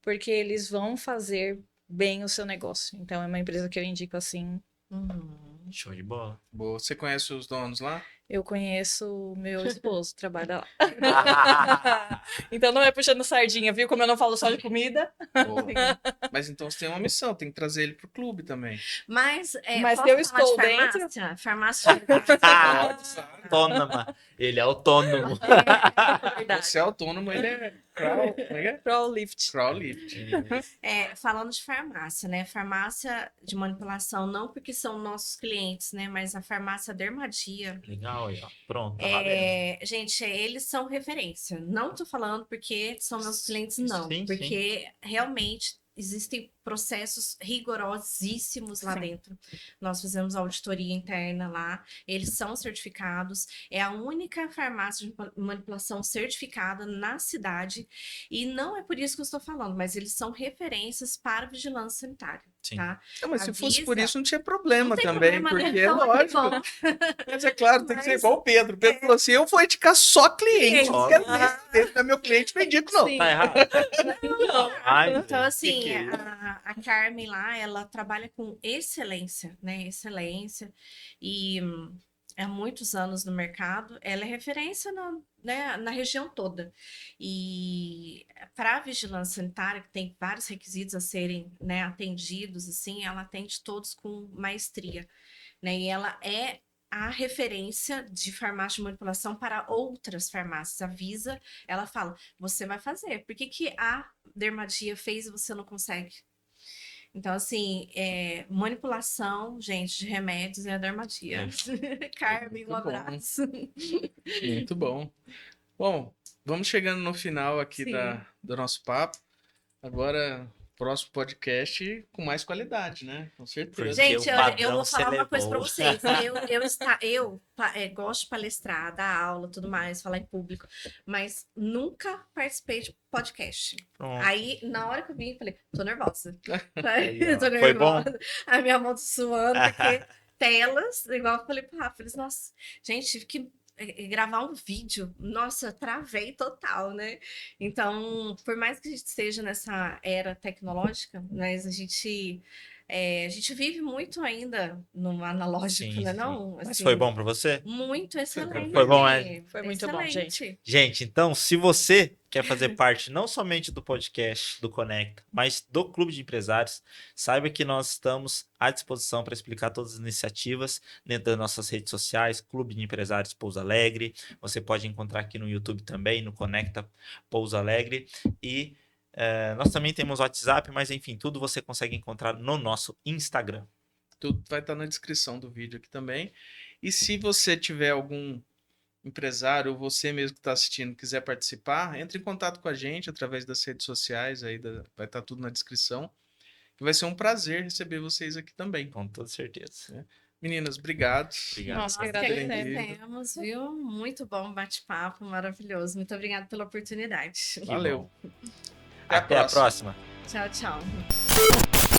porque eles vão fazer bem o seu negócio. Então é uma empresa que eu indico assim. Show de bola. boa, você conhece os donos lá? Eu conheço o meu esposo, trabalha lá. Então não é puxando sardinha, viu? Como eu não falo só de comida. Boa. Mas então você tem uma missão, tem que trazer ele pro clube também. Mas, Mas posso eu falar estou de dentro? Farmácia. Autônoma. Ele é autônomo. É verdade. Você é autônomo, ele é crawl, como é que é? Kroll Lift. Crawl lift. Falando de farmácia, né? Farmácia de manipulação, não porque são nossos clientes, né? Mas a farmácia Dermadia. Legal aí, ó. Pronto, tá valendo. Gente, eles são referência. Não tô falando porque são meus clientes, não. Sim, porque realmente existem processos rigorosíssimos lá Sim. dentro. Nós fizemos auditoria interna lá, eles são certificados, é a única farmácia de manipulação certificada na cidade, e não é por isso que eu estou falando, mas eles são referências para vigilância sanitária, Sim. tá? Não, mas se fosse por Avisa. isso, não tinha problema Não tem também, problema, né? porque é Então, lógico. bom. Mas é claro, tem que ser Mas- igual o Pedro. O Pedro falou assim: eu vou indicar só cliente. Não quero ver se esse não é meu cliente, não indico, não. Sim. Tá errado. Ai, Então, velho. assim, Que é isso? a Carmen lá, ela trabalha com excelência, né? Excelência. E há muitos anos no mercado, ela é referência na região toda. E para a vigilância sanitária, que tem vários requisitos a serem, né, atendidos, assim, ela atende todos com maestria, né? E ela é a referência de farmácia de manipulação para outras farmácias. A Visa, ela fala, você vai fazer. Por que que a Dermadia fez e você não consegue? Então, assim, manipulação, gente, de remédios é a Dermadia. Carmen, um Muito bom. abraço. Muito bom. Bom, vamos chegando no final aqui Sim. do nosso papo. Agora, próximo podcast com mais qualidade, né? Com certeza. Porque Gente, o eu padrão vou falar se uma coisa para elevou. vocês. Eu gosto de palestrar, dar aula, tudo mais, falar em público, mas nunca participei de podcast. Pronto. Aí, na hora que eu vim, eu falei, tô nervosa. Aí, ó. Tô nervosa. Foi bom? A minha mão tá suando, porque telas, igual eu falei pro Rafa, eles, nossa, gente, tive que gravar um vídeo, nossa, travei total, né? Então, por mais que a gente esteja nessa era tecnológica, mas a gente vive muito ainda no analógico, Sim, né? sim. Não, Mas assim, foi bom pra você? muito excelente. Foi bom, é? Foi muito bom, Excelente. Gente, então, se você quer fazer parte não somente do podcast do Conecta, mas do Clube de Empresários, saiba que nós estamos à disposição para explicar todas as iniciativas dentro das nossas redes sociais, Clube de Empresários Pouso Alegre. Você pode encontrar aqui no YouTube também, no Conecta Pouso Alegre. E nós também temos WhatsApp, mas enfim, tudo você consegue encontrar no nosso Instagram. Tudo vai estar na descrição do vídeo aqui também. E se você tiver algum empresário ou você mesmo que está assistindo quiser participar, entre em contato com a gente através das redes sociais, aí vai estar tudo na descrição. E vai ser um prazer receber vocês aqui também. Com toda certeza. Meninas, obrigado. Obrigado. Nós que Nós que agradecemos. agradecemos, viu? Muito bom bate-papo, maravilhoso. Muito obrigada pela oportunidade. Valeu. Até a próxima. Tchau, tchau.